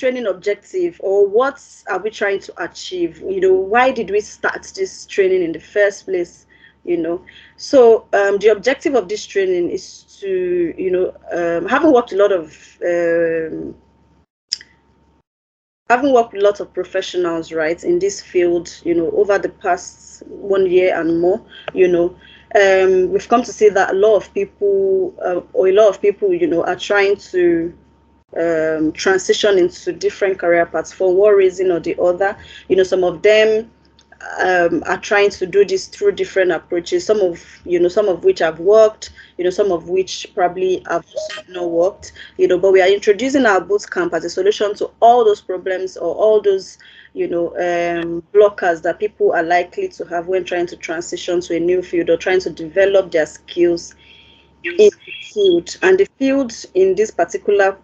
training objective, or what are we trying to achieve? Why did we start this training in the first place? So the objective of this training is to, having worked with lots of professionals, right, in this field, over the past 1 year and more, we've come to see that a lot of people, are trying to transition into different career paths for one reason or the other. Some of them are trying to do this through different approaches. Some of which have worked. Some of which probably have not worked. But we are introducing our bootcamp as a solution to all those problems, or all those blockers that people are likely to have when trying to transition to a new field or trying to develop their skills in the field. And the field in this particular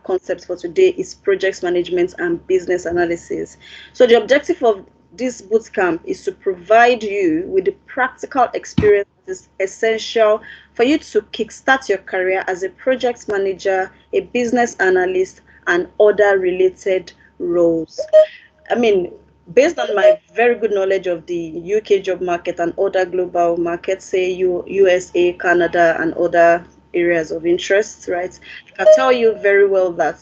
concept for today is project management and business analysis. So the objective of this bootcamp is to provide you with the practical experience that is essential for you to kickstart your career as a project manager, a business analyst, and other related roles. I mean, based on my very good knowledge of the UK job market and other global markets, say USA, Canada, and other areas of interest, right? I can tell you very well that,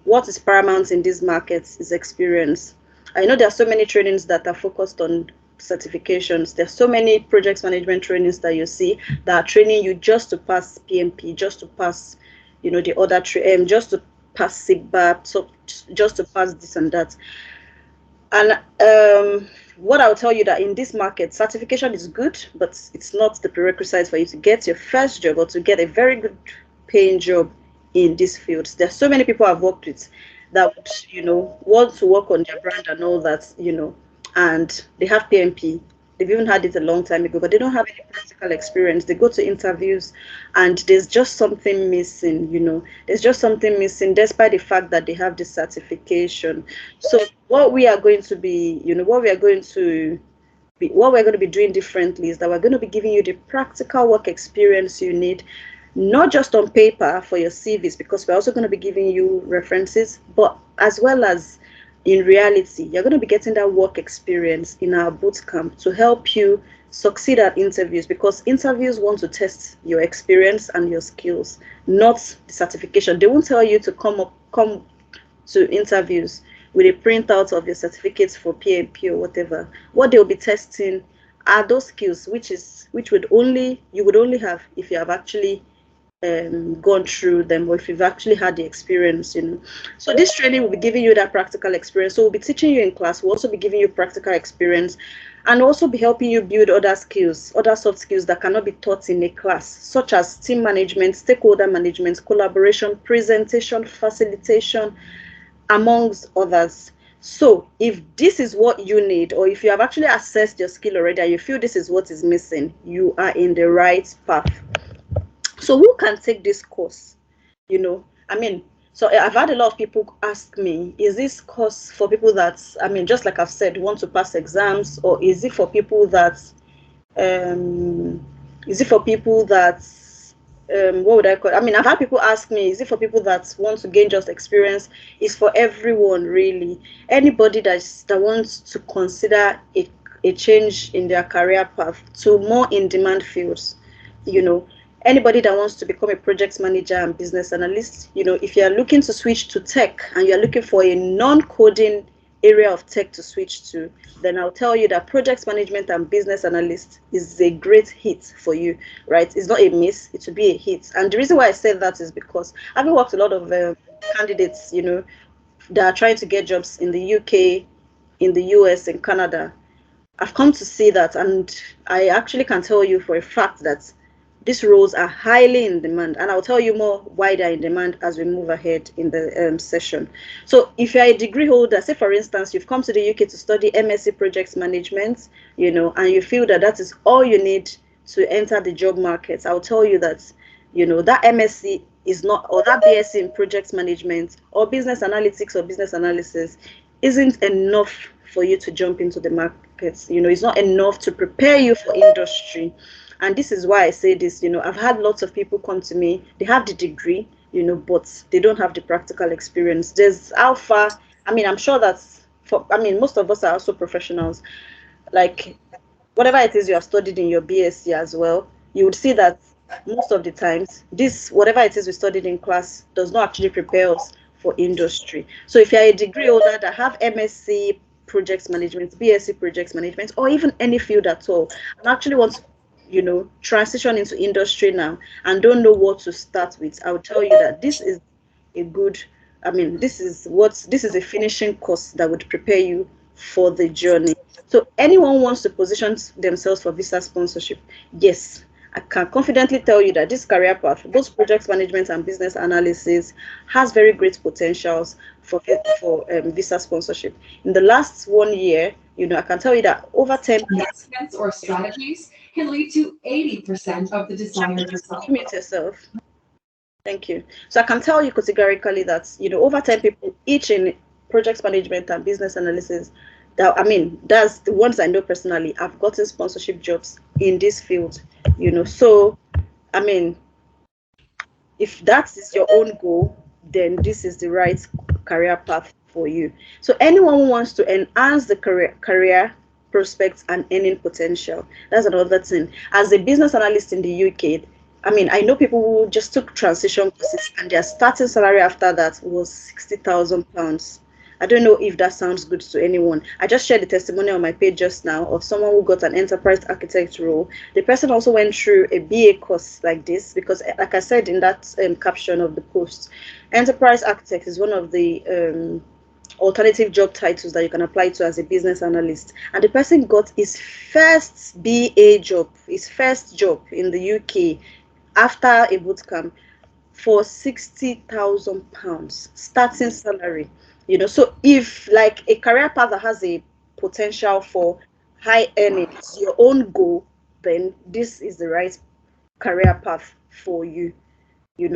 what is paramount in these markets is experience. I know there are so many trainings that are focused on certifications. There's so many project management trainings that you see that are training you just to pass PMP, just to pass, the other just to pass SIGBA, so just to pass this and that. And what I'll tell you that in this market, certification is good, but it's not the prerequisite for you to get your first job or to get a very good paying job in this field. There's so many people I've worked with that would, want to work on their brand and all that, and they have PMP. They've even had it a long time ago, but they don't have any practical experience. They go to interviews and there's just something missing, There's just something missing despite the fact that they have this certification. So what we're going to be doing differently is that we're going to be giving you the practical work experience you need, not just on paper for your CVs, because we're also going to be giving you references, but as well as in reality, you're going to be getting that work experience in our bootcamp to help you succeed at interviews, because interviews want to test your experience and your skills, not the certification. They won't tell you to come to interviews with a printout of your certificates for PMP or whatever. What they'll be testing are those skills, which you would only have if you have actually gone through them, or if you've actually had the experience. So this training will be giving you that practical experience. So we'll be teaching you in class. We'll also be giving you practical experience, and also be helping you build other skills, other soft skills that cannot be taught in a class, such as team management, stakeholder management, collaboration, presentation, facilitation, amongst others. So if this is what you need, or if you have actually assessed your skill already and you feel this is what is missing, you are in the right path. So who can take this course? So I've had a lot of people ask me, is this course for people that, just like I've said, want to pass exams, or is it for people that, what would I call it? I've had people ask me, is it for people that want to gain just experience? It's for everyone, really. Anybody that wants to consider a change in their career path to more in-demand fields, anybody that wants to become a project manager and business analyst, if you're looking to switch to tech and you're looking for a non-coding area of tech to switch to, then I'll tell you that project management and business analyst is a great hit for you, right? It's not a miss, it will be a hit. And the reason why I said that is because having worked a lot of candidates, that are trying to get jobs in the UK, in the US, and Canada, I've come to see that, and I actually can tell you for a fact that these roles are highly in demand, and I'll tell you more why they're in demand as we move ahead in the session. So if you're a degree holder, say for instance, you've come to the UK to study MSc Project Management, and you feel that is all you need to enter the job market, I'll tell you that, that MSc is not, or that BSc in Project Management or Business Analytics or Business Analysis isn't enough for you to jump into the markets. It's not enough to prepare you for industry. And this is why I say this, I've had lots of people come to me, they have the degree, but they don't have the practical experience. There's how far, I'm sure that's most of us are also professionals. Like whatever it is you have studied in your BSc as well, you would see that most of the times, this whatever it is we studied in class does not actually prepare us for industry. So if you're a degree holder that have MSc projects management, BSc projects management, or even any field at all, and actually want to, transition into industry now and don't know what to start with, I would tell you that this is a good, this is a finishing course that would prepare you for the journey. So anyone wants to position themselves for visa sponsorship, yes, I can confidently tell you that this career path, both project management and business analysis, has very great potentials for visa sponsorship. In the last 1 year, I can tell you that over 10 investments or strategies can lead to 80% of the desired result. mute yourself. Thank you. So I can tell you categorically that, over 10 people, each in project management and business analysis, that's the ones I know personally, have gotten sponsorship jobs in this field, So, I mean, if that is your own goal, then this is the right career path for you. So anyone who wants to enhance the career prospects and earning potential, that's another thing. As a business analyst in the UK, I know people who just took transition courses and their starting salary after that was £60,000. I don't know if that sounds good to anyone. I just shared the testimony on my page just now of someone who got an enterprise architect role. The person also went through a BA course like this because, like I said in that caption of the post, enterprise architect is one of the alternative job titles that you can apply to as a business analyst. And the person got his first BA job, his first job in the UK after a bootcamp for £60,000 starting salary. So if like a career path that has a potential for high earnings, your own goal, then this is the right career path for you.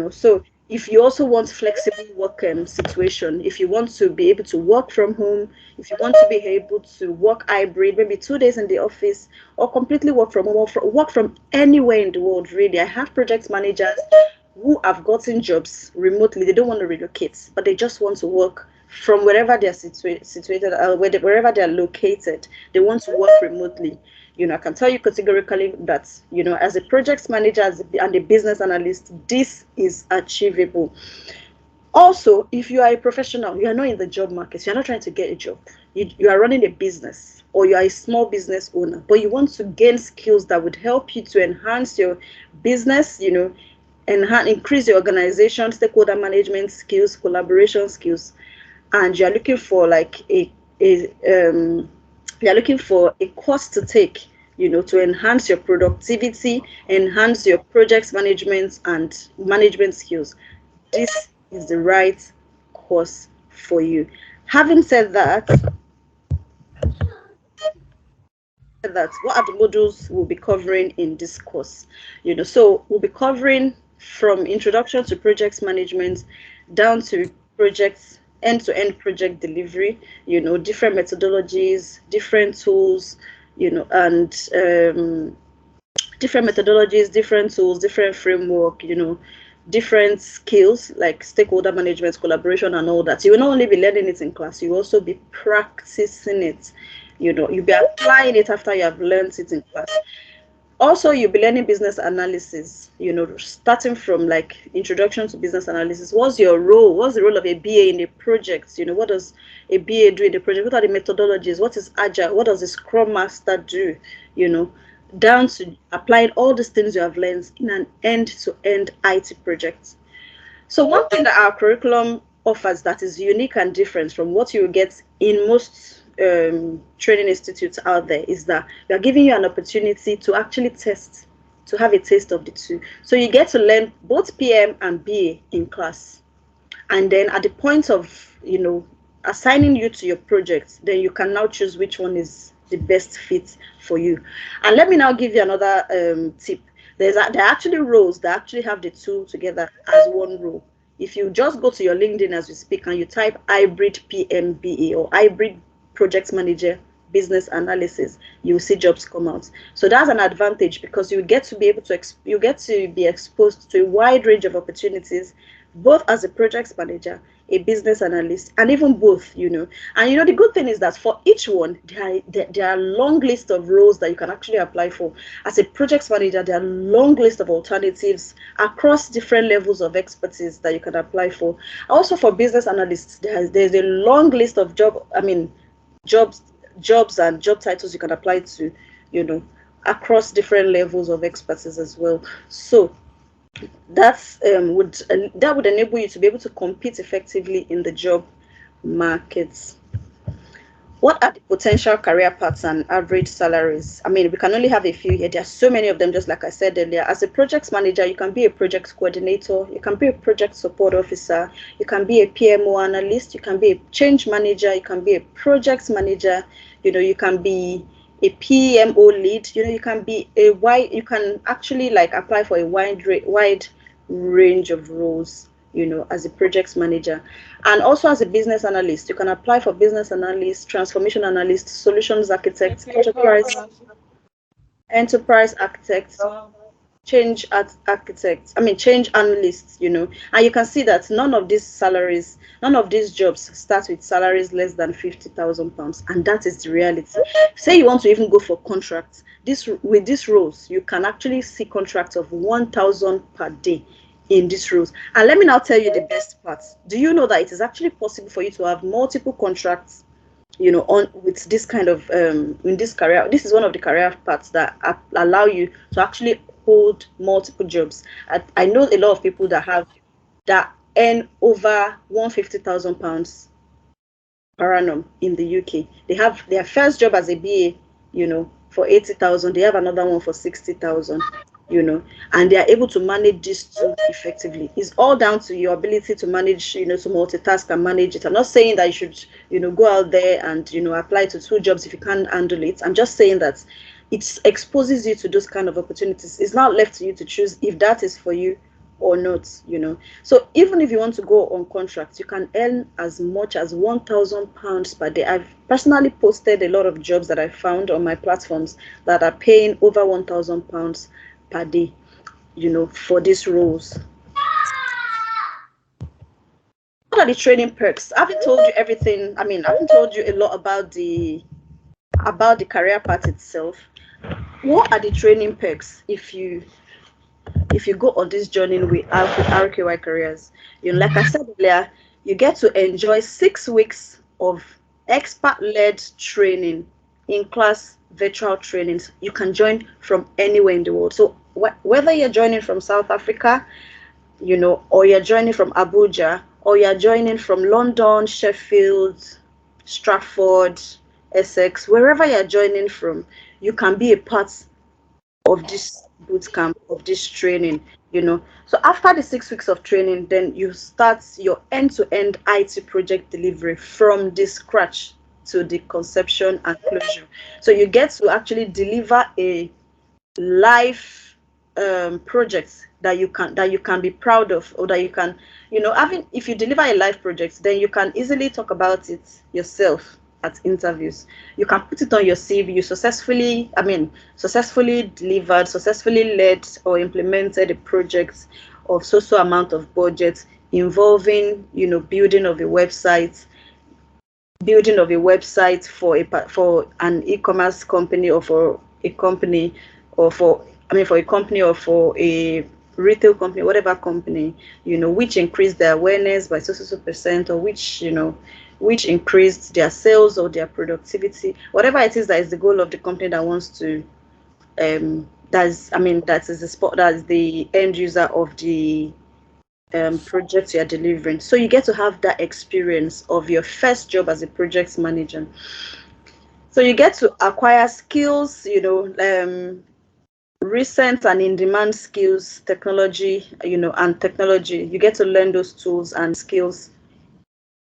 So if you also want flexible work situation, if you want to be able to work from home, if you want to be able to work hybrid, maybe 2 days in the office, or completely work from home, or work from anywhere in the world, really. I have project managers who have gotten jobs remotely. They don't want to relocate, but they just want to work from wherever they're situated, wherever they're located. They want to work remotely. I can tell you categorically that, as a project manager and a business analyst, this is achievable. Also, if you are a professional, you are not in the job market, you're not trying to get a job, you are running a business, or you are a small business owner, but you want to gain skills that would help you to enhance your business, increase your organization, stakeholder management skills, collaboration skills, and you're looking for like you're looking for a course to take, to enhance your productivity, enhance your project management and management skills. This is the right course for you. Having said that, what are the modules we'll be covering in this course? So we'll be covering from introduction to project management down to projects end-to-end project delivery, different methodologies, different tools, and different methodologies, different tools, different framework, different skills like stakeholder management, collaboration, and all that. You will not only be learning it in class, you will also be practicing it. You'll be applying it after you have learned it in class. Also, you'll be learning business analysis, starting from like introduction to business analysis. What's your role? What's the role of a BA in a project? What does a BA do in the project? What are the methodologies? What is agile? What does the scrum master do? Down to applying all these things you have learned in an end-to-end IT project. So one thing that our curriculum offers that is unique and different from what you will get in most training institutes out there is that we are giving you an opportunity to actually to have a taste of the two. So you get to learn both PM and BA in class. And then at the point of, assigning you to your project, then you can now choose which one is the best fit for you. And let me now give you another tip. There are actually roles that actually have the two together as one role. If you just go to your LinkedIn as we speak and you type hybrid PMBA or hybrid project manager business analysis, you will see jobs come out. So that's an advantage because you get to be exposed to a wide range of opportunities both as a project manager, a business analyst, and even both, And the good thing is that for each one, there are long list of roles that you can actually apply for. As a project manager, there are long list of alternatives across different levels of expertise that you can apply for. Also for business analysts, there's a long list of jobs jobs and job titles you can apply to, across different levels of expertise as well. So that would enable you to be able to compete effectively in the job markets. What are the potential career paths and average salaries? We can only have a few here. There are so many of them, just like I said earlier. As a project manager, you can be a project coordinator, you can be a project support officer, you can be a PMO analyst, you can be a change manager, you can be a project manager, you can be a PMO lead, you can be you can actually like apply for a wide range of roles, as a project manager. And also as a business analyst, you can apply for business analyst, transformation analyst, solutions architect, enterprise architect, change analysts, And you can see that none of these jobs start with salaries less than £50,000, and that is the reality. Say you want to even go for contracts, with these roles, you can actually see contracts of 1,000 per day in these roles. And let me now tell you the best part. Do you know that it is actually possible for you to have multiple contracts, on with this kind of in this career? This is one of the career paths that allow you to actually hold multiple jobs. I know a lot of people that earn over £150,000 per annum in the UK. They have their first job as a BA, for 80,000. They have another one for 60,000, and they are able to manage these two effectively. It's all down to your ability to manage, to multitask and manage it. I'm not saying that you should, go out there and, apply to two jobs if you can't handle it. I'm just saying that it exposes you to those kind of opportunities. It's not left to you to choose if that is for you or not. So even if you want to go on contract, you can earn as much as £1,000 per day. I've personally posted a lot of jobs that I found on my platforms that are paying over £1,000 per day, for these roles. What are the training perks? I haven't told you everything. I haven't told you a lot about the career path itself. What are the training perks if you go on this journey with RKY Careers? Like I said earlier, you get to enjoy 6 weeks of expert-led training, in-class virtual trainings. You can join from anywhere in the world. So whether you're joining from South Africa, or you're joining from Abuja, or you're joining from London, Sheffield, Stratford, Essex, wherever you're joining from, you can be a part of this bootcamp, of this training. So after the 6 weeks of training, then you start your end-to-end IT project delivery from the scratch to the conception and closure. So you get to actually deliver a live project that you can be proud of, or that you can, if you deliver a live project, then you can easily talk about it yourself at interviews. You can put it on your CV. You successfully delivered, successfully led or implemented a project of so amount of budget involving, building of a website for an e-commerce company, or for a company, or for a company, or for a retail company, whatever company, which increased their awareness by so percent, or which increased their sales or their productivity, whatever it is that is the goal of the company that wants to that is the end user of the project you are delivering. So you get to have that experience of your first job as a project manager. So you get to acquire skills, recent and in-demand skills, technology, and technology. You get to learn those tools and skills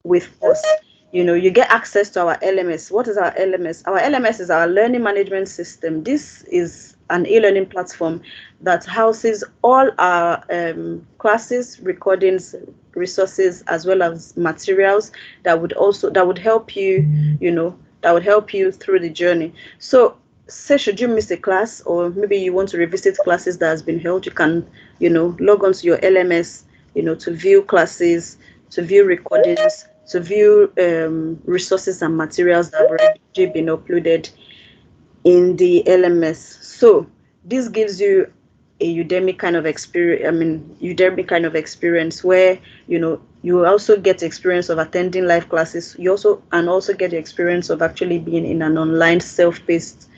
with us. You get access to our LMS. What is our LMS? Our LMS is our learning management system. This is an e-learning platform that houses all our classes, recordings, resources, as well as materials that would help you, through the journey. So say, should you miss a class, or maybe you want to revisit classes that has been held, you can, log on to your LMS, to view classes, to view recordings, to view resources and materials that have already been uploaded in the LMS. So this gives you a Udemy kind of experience. I mean, Udemy kind of experience where you also get the experience of attending live classes. You also get the experience of actually being in an online self-paced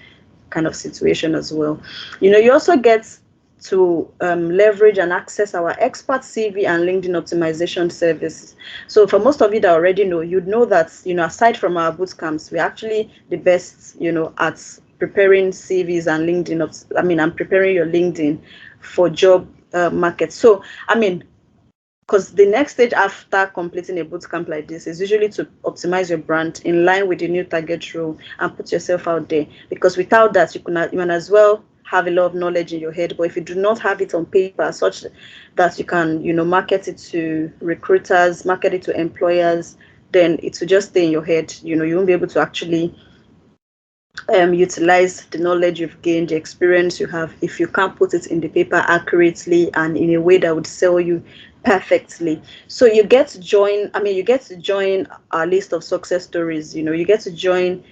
kind of situation as well. You also get to leverage and access our expert CV and LinkedIn optimization services. So for most of you that already know, you'd know that aside from our boot camps, we're actually the best at preparing CVs and LinkedIn. I'm preparing your LinkedIn for job market. So because the next stage after completing a bootcamp like this is usually to optimize your brand in line with the new target role and put yourself out there. Because without that, you can as well have a lot of knowledge in your head, but if you do not have it on paper, such that you can market it to recruiters, market it to employers, then it will just stay in your head. You won't be able to actually utilize the knowledge you've gained, the experience you have, if you can't put it in the paper accurately and in a way that would sell you perfectly. So you get to join our list of success stories. You get to join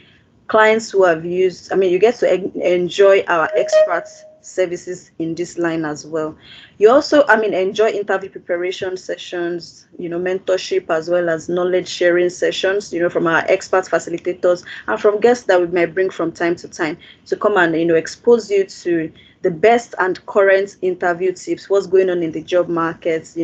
clients who have used, you get to enjoy our experts services in this line as well. You also enjoy interview preparation sessions, mentorship, as well as knowledge sharing sessions, from our expert facilitators and from guests that we might bring from time to time to come and expose you to the best and current interview tips, what's going on in the job market,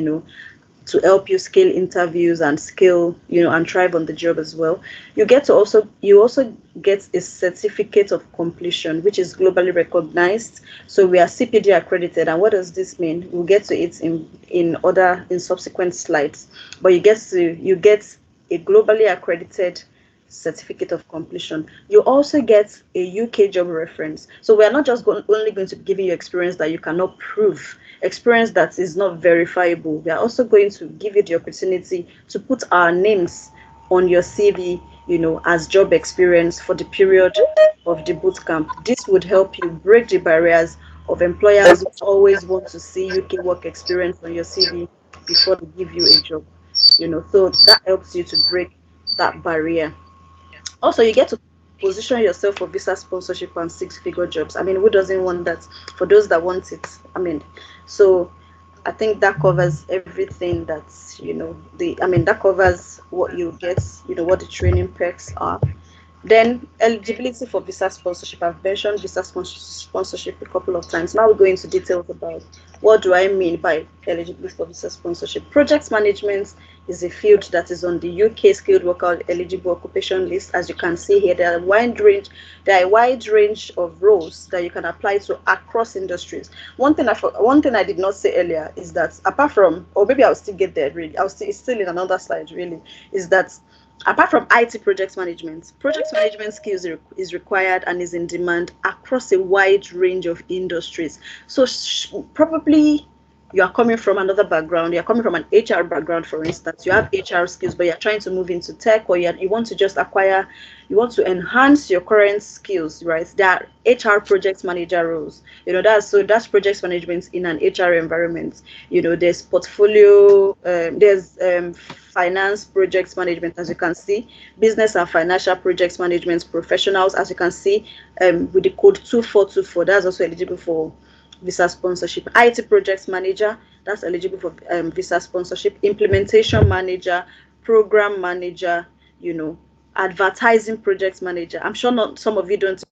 to help you scale interviews and scale, and thrive on the job as well. You also get a certificate of completion, which is globally recognized. So we are CPD accredited. And what does this mean? We'll get to it in subsequent slides. But you get a globally accredited certificate of completion. You also get a UK job reference. So we are not just only going to be giving you experience that you cannot prove, experience that is not verifiable. We are also going to give you the opportunity to put our names on your CV, as job experience for the period of the bootcamp. This would help you break the barriers of employers who always want to see UK work experience on your CV before they give you a job. So that helps you to break that barrier. Also, you get to position yourself for visa sponsorship and six-figure jobs. Who doesn't want that? For those that want it, so I think that covers everything. That's that covers what you get. What the training perks are. Then eligibility for visa sponsorship. I've mentioned visa sponsorship a couple of times. Now we go into details about what do I mean by eligibility for visa sponsorship. Project management is a field that is on the UK skilled worker eligible occupation list. As you can see here, there are a wide range of roles that you can apply to across industries. One thing I did not say earlier is that apart from, or maybe I'll still get there. Really, it's still in another slide. Really, is that apart from IT project management skills is required and is in demand across a wide range of industries. So probably you are coming from another background, you're coming from an HR background, for instance, you have HR skills, but you're trying to move into tech, or you want to just acquire, you want to enhance your current skills, right? There are HR project manager roles, that's project management in an HR environment. There's portfolio, there's finance project management, as you can see, business and financial project management professionals, as you can see, with the code 2424, that's also eligible for visa sponsorship. IT project manager, that's eligible for visa sponsorship. Implementation manager, program manager, advertising project manager. I'm sure not some of you don't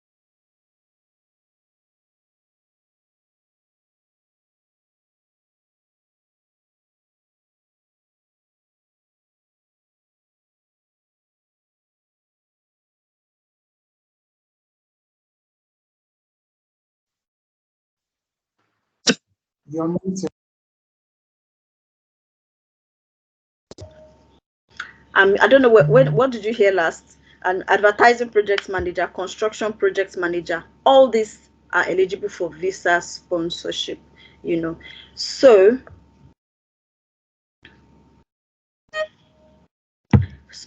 I don't know what did you hear last? An advertising project manager, construction project manager, all these are eligible for visa sponsorship. So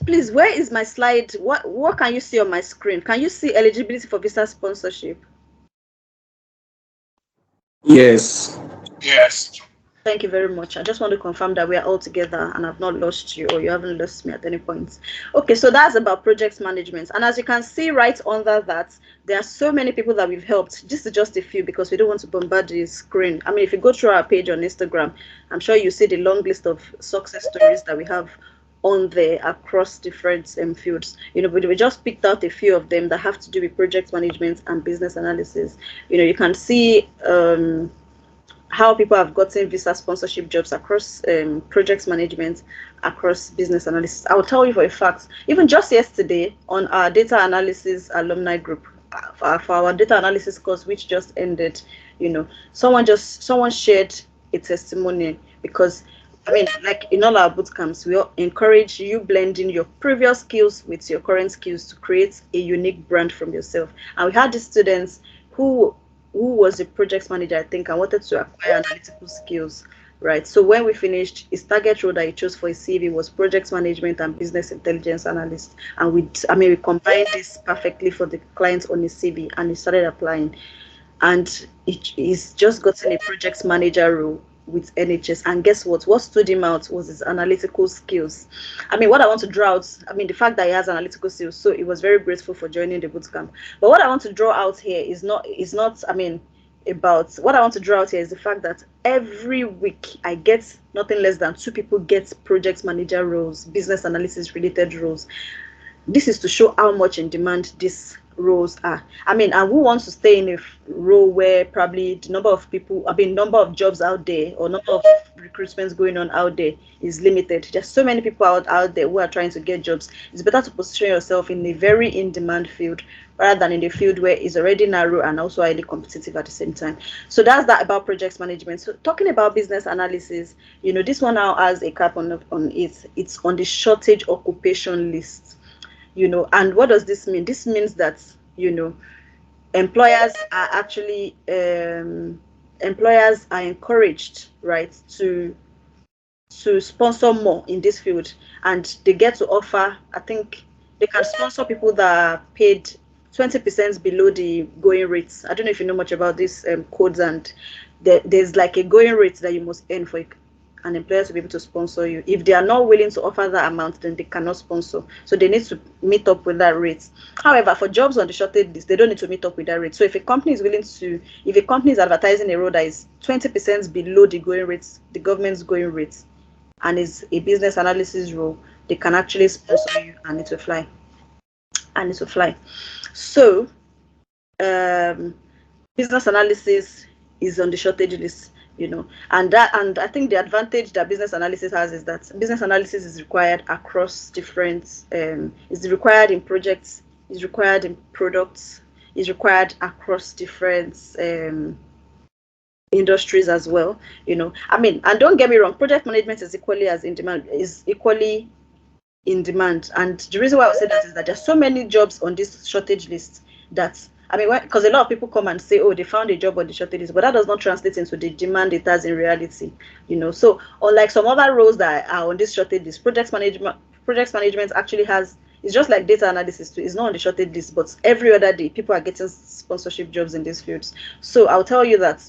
please, where is my slide? What can you see on my screen? Can you see eligibility for visa sponsorship? Yes. Yes. Thank you very much. I just want to confirm that we are all together and I've not lost you or you haven't lost me at any point. Okay, so that's about project management. And as you can see right under that, there are so many people that we've helped. This is just a few because we don't want to bombard the screen. I mean, if you go through our page on Instagram, I'm sure you see the long list of success stories that we have on there across different fields. But we just picked out a few of them that have to do with project management and business analysis. You can see how people have gotten visa sponsorship jobs across project management, across business analysis. I will tell you for a fact, even just yesterday on our data analysis alumni group, for our data analysis course, which just ended, someone shared a testimony because I mean, like in all our boot camps, we all encourage you blending your previous skills with your current skills to create a unique brand from yourself. And we had these students who was a project manager, I think, and wanted to acquire analytical skills, right? So when we finished, his target role that he chose for his CV was project management and business intelligence analyst. And we combined this perfectly for the client on his CV, and he started applying. And he's just gotten a project manager role with NHS. And guess what? What stood him out was his analytical skills. I mean, what I want to draw out, I mean, the fact that he has analytical skills, so he was very grateful for joining the bootcamp. But what I want to draw out here is not, I mean, about what I want to draw out here is the fact that every week I get nothing less than two people get project manager roles, business analysis related roles. This is to show how much in demand these roles are. I mean, and who wants to stay in a role where probably the number of jobs out there or number of recruitments going on out there is limited. There's so many people out there who are trying to get jobs. It's better to position yourself in a very in-demand field rather than in a field where it's already narrow and also highly competitive at the same time. So that's that about project management. So talking about business analysis, this one now has a cap on it. It's on the shortage occupation list. And what does this mean? This means that employers are actually employers are encouraged, right, to sponsor more in this field, and they get to offer, I think they can sponsor people that are paid 20% below the going rates. I don't know if you know much about these codes, and there's like a going rate that you must earn for an employer to be able to sponsor you. If they are not willing to offer that amount, then they cannot sponsor. So they need to meet up with that rate. However, for jobs on the shortage list, they don't need to meet up with that rate. So if a company is advertising a role that is 20% below the going rates, the government's going rates, and is a business analysis role, they can actually sponsor you, and it will fly. So business analysis is on the shortage list, and I think the advantage that business analysis has is that business analysis is required across different is required in projects, is required in products, is required across different industries as well. I mean, and don't get me wrong, project management is equally in demand. And the reason why I would say that is that there's so many jobs on this shortage list that, I mean, because a lot of people come and say, oh, they found a job on the shortage list, but that does not translate into the demand it has in reality. So unlike some other roles that are on this shortage list, project management actually it's just like data analysis too. It's not on the shortage list, but every other day people are getting sponsorship jobs in these fields. So I'll tell you that,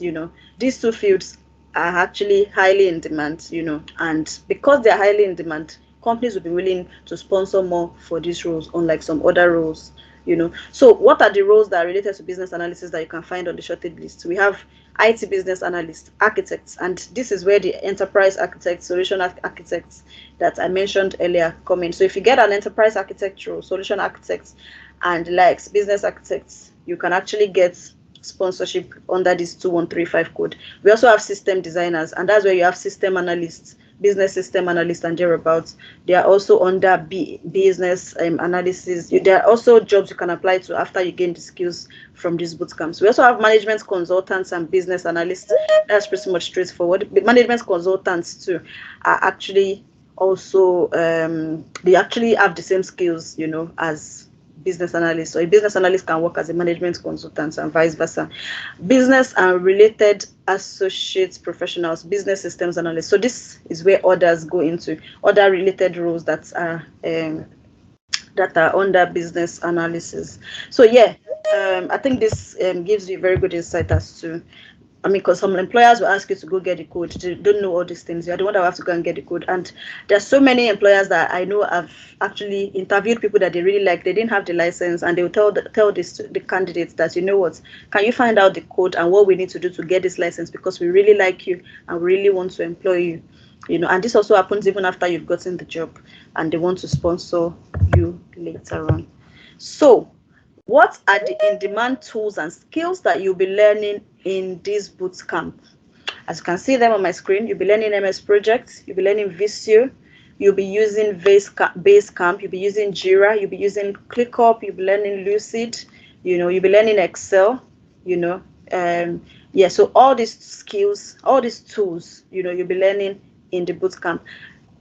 these two fields are actually highly in demand, and because they're highly in demand, companies will be willing to sponsor more for these roles, unlike some other roles. So what are the roles that are related to business analysis that you can find on the shortage list? We have IT business analyst, architects, and this is where the enterprise architects, solution architects that I mentioned earlier come in. So if you get an enterprise architect role, solution architects, and likes business architects, you can actually get sponsorship under this 2135 code. We also have system designers, and that's where you have system analysts, business system analyst, and thereabouts. They are also under business analysis. There are also jobs you can apply to after you gain the skills from these bootcamps. We also have management consultants and business analysts. That's pretty much straightforward. But management consultants too are actually also they actually have the same skills, as business analyst. So a business analyst can work as a management consultant and vice versa. Business and related associate professionals, business systems analysts. So this is where others go into other related roles that are under business analysis. So yeah, I think this gives you very good insight as to I mean, because some employers will ask you to go get the code. They don't know all these things. You're the one that will have to go and get the code. And there's so many employers that I know have actually interviewed people that they really like. They didn't have the license, and they will tell the candidates that, you know what, can you find out the code and what we need to do to get this license, because we really like you and we really want to employ you. And this also happens even after you've gotten the job, and they want to sponsor you later on. So what are the in-demand tools and skills that you'll be learning in this bootcamp? As you can see them on my screen, you'll be learning MS Project, you'll be learning Visio, you'll be using Basecamp, you'll be using Jira, you'll be using ClickUp, you'll be learning Lucid, you'll be learning Excel, so all these skills, all these tools, you'll be learning in the bootcamp.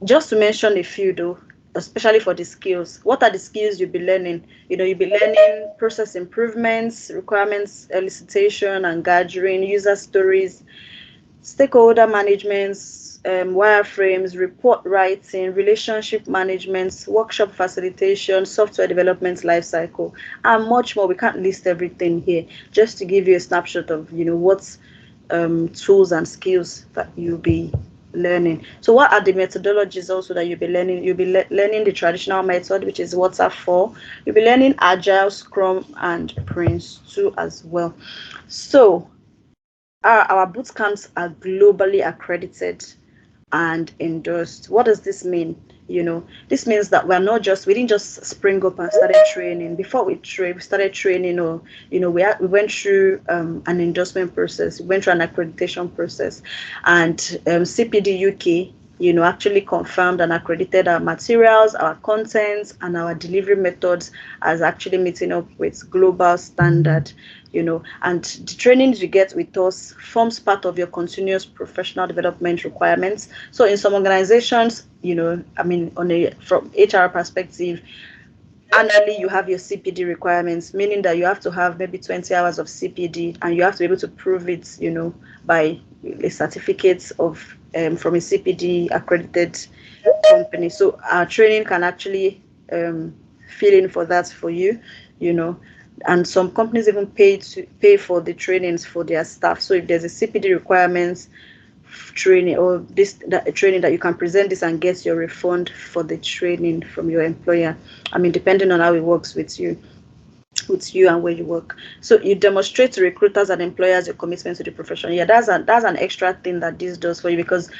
Just to mention a few though, especially for the skills. What are the skills you'll be learning? You'll be learning process improvements, requirements elicitation and gathering, user stories, stakeholder management, wireframes, report writing, relationship management, workshop facilitation, software development lifecycle, and much more. We can't list everything here, just to give you a snapshot of what tools and skills that you'll be learning. So what are the methodologies also that you'll be learning? You'll be learning the traditional method, which is waterfall. You'll be learning Agile, Scrum, and Prince 2 as well. So our bootcamps are globally accredited and endorsed. What does this mean? This means that we didn't just spring up and started training. Before we started training, or we went through an endorsement process, we went through an accreditation process, and CPD UK actually confirmed and accredited our materials, our contents, and our delivery methods as actually meeting up with global standard. And the trainings you get with us forms part of your continuous professional development requirements. So in some organizations, from HR perspective, annually you have your CPD requirements, meaning that you have to have maybe 20 hours of CPD, and you have to be able to prove it, by a certificate of from a CPD accredited company. So our training can actually fill in for that for you, and some companies even pay for the trainings for their staff. So if there's a CPD requirements training, or training that you can present this and get your refund for the training from your employer, depending on how it works with you and where you work. So you demonstrate to recruiters and employers your commitment to the profession. Yeah, that's an extra thing that this does for you, because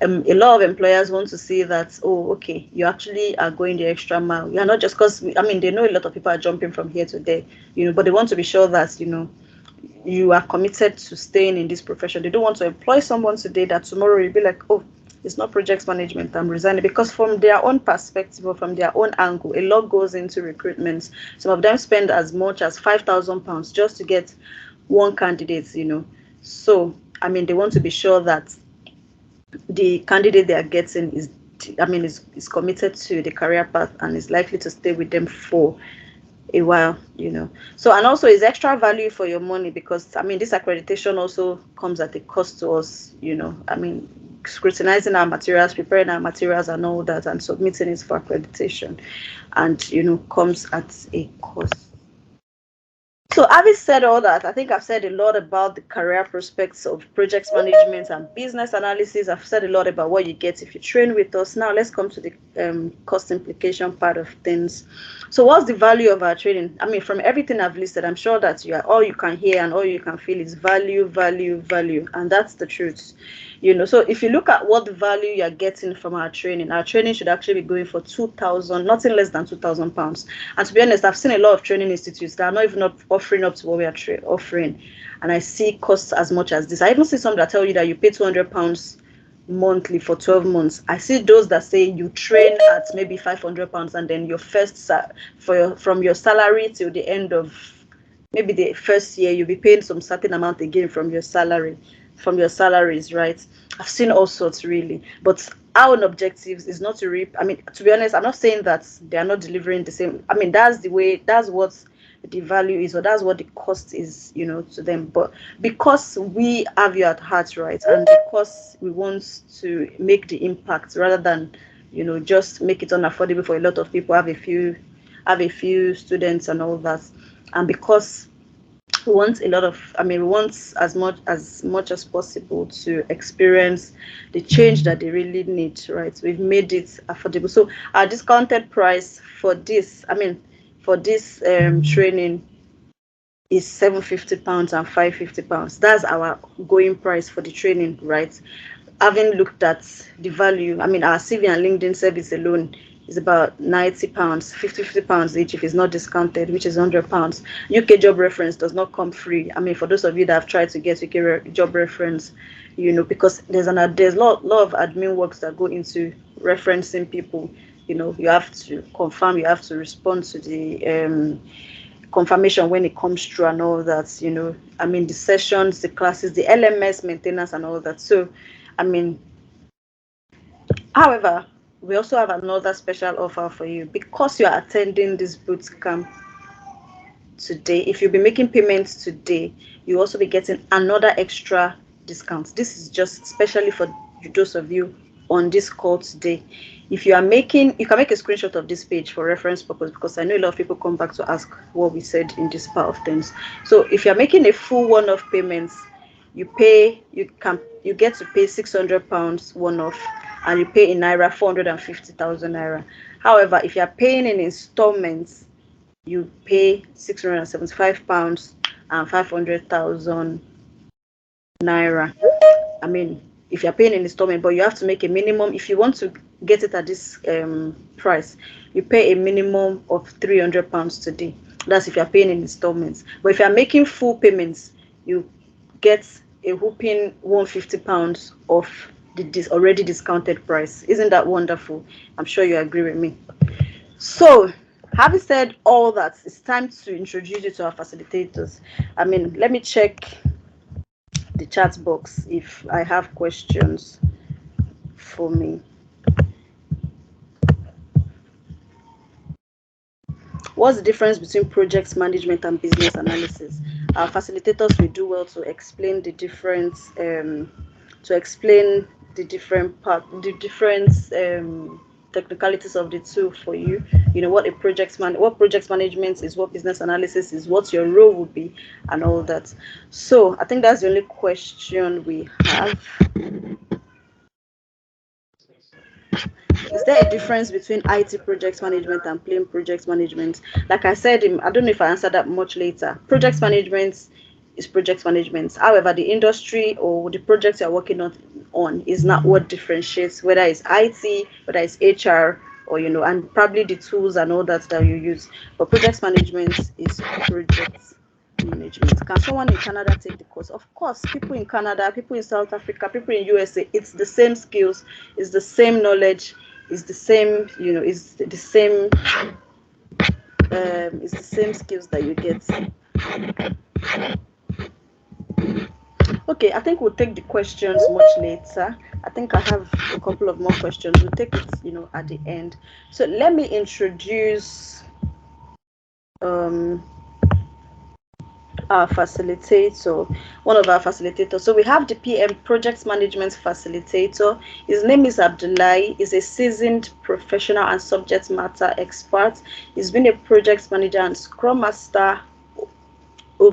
a lot of employers want to see that, oh, okay, you actually are going the extra mile. You're not just, because they know a lot of people are jumping from here to there, but they want to be sure that you are committed to staying in this profession. They don't want to employ someone today that tomorrow you'll be like, oh, it's not project management, I'm resigning. Because from their own perspective, or from their own angle, a lot goes into recruitment. Some of them spend as much as £5,000 just to get one candidate, So they want to be sure that the candidate they are getting is committed to the career path and is likely to stay with them for a while, So, and also is extra value for your money, because this accreditation also comes at a cost to us, scrutinizing our materials, preparing our materials and all that, and submitting it for accreditation, and comes at a cost. So having said all that, I think I've said a lot about the career prospects of project management and business analysis. I've said a lot about what you get if you train with us. Now let's come to the cost implication part of things. So what's the value of our training? From everything I've listed, I'm sure that all you can hear and all you can feel is value, value, value. And that's the truth. So if you look at what the value you're getting from our training should actually be going for £2,000, nothing less than £2,000. And to be honest, I've seen a lot of training institutes that are not even offering up to what we are offering. And I see costs as much as this. I even see some that tell you that you pay £200 monthly for 12 months. I see those that say you train at maybe £500, and then your first from your salary till the end of maybe the first year, you'll be paying some certain amount again from your salaries, right? I've seen all sorts, really, but our objectives is not to reap. To be honest, I'm not saying that they are not delivering the same. That's what the value is, or that's what the cost is, to them. But because we have you at heart, right, and because we want to make the impact rather than, just make it unaffordable for a lot of people, have a few students and all that, and because we want a lot of, we want as much as possible to experience the change that they really need, right? We've made it affordable. So our discounted price for this, for this training is £750 and £550. That's our going price for the training, right? Having looked at the value, our CV and LinkedIn service alone is about £90, £50 each if it's not discounted, which is £100. UK job reference does not come free. For those of you that have tried to get job reference, because there's a lot of admin works that go into referencing people. You have to confirm, you have to respond to the confirmation when it comes through and all that. The sessions, the classes, the LMS maintenance and all that. So however, we also have another special offer for you because you are attending this boot camp today. If you'll be making payments today, you also be getting another extra discount. This is just specially for those of you on this call today. If you are making, you can make a screenshot of this page for reference purpose, because I know a lot of people come back to ask what we said in this part of things. So if you're making a full one-off payments, you get to pay £600 one-off, and you pay in naira 450,000 naira. However, if you're paying in installments, you pay £675 and 500,000 naira. If you're paying in installment, but you have to make a minimum. If you want to get it at this price, you pay a minimum of £300 today. That's if you're paying in installments. But if you're making full payments, you get a whooping £150 off the already discounted price. Isn't that wonderful? I'm sure you agree with me. So, having said all that, it's time to introduce you to our facilitators. Let me check the chat box if I have questions for me. What's the difference between project management and business analysis? Our facilitators will do well to explain the difference, technicalities of the two for you. What project management is, what business analysis is, what your role will be, and all that. So I think that's the only question we have. Is there a difference between IT project management and plain project management? Like I said, I don't know if I answered that much later. Project management is project management. However, the industry or the project you're working on is not what differentiates whether it's IT, whether it's HR, or and probably the tools and all that you use. But project management is project management. Can someone in Canada take the course? Of course, people in Canada, people in South Africa, people in USA, it's the same skills, it's the same knowledge, it's the same, it's the same skills that you get. Okay, I think we'll take the questions much later. I think I have a couple of more questions. We'll take it, at the end. So let me introduce our facilitator, one of our facilitators. So we have the PM Project Management Facilitator. His name is Abdullahi. He's a seasoned professional and subject matter expert. He's been a project manager and scrum master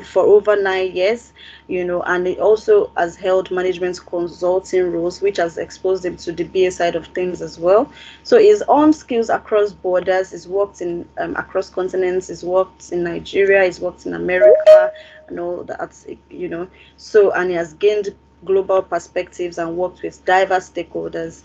for over 9 years, and he also has held management consulting roles, which has exposed him to the BA side of things as well. So his own skills across borders, he's worked in across continents, he's worked in Nigeria, he's worked in America, and all that, So, and he has gained global perspectives and worked with diverse stakeholders.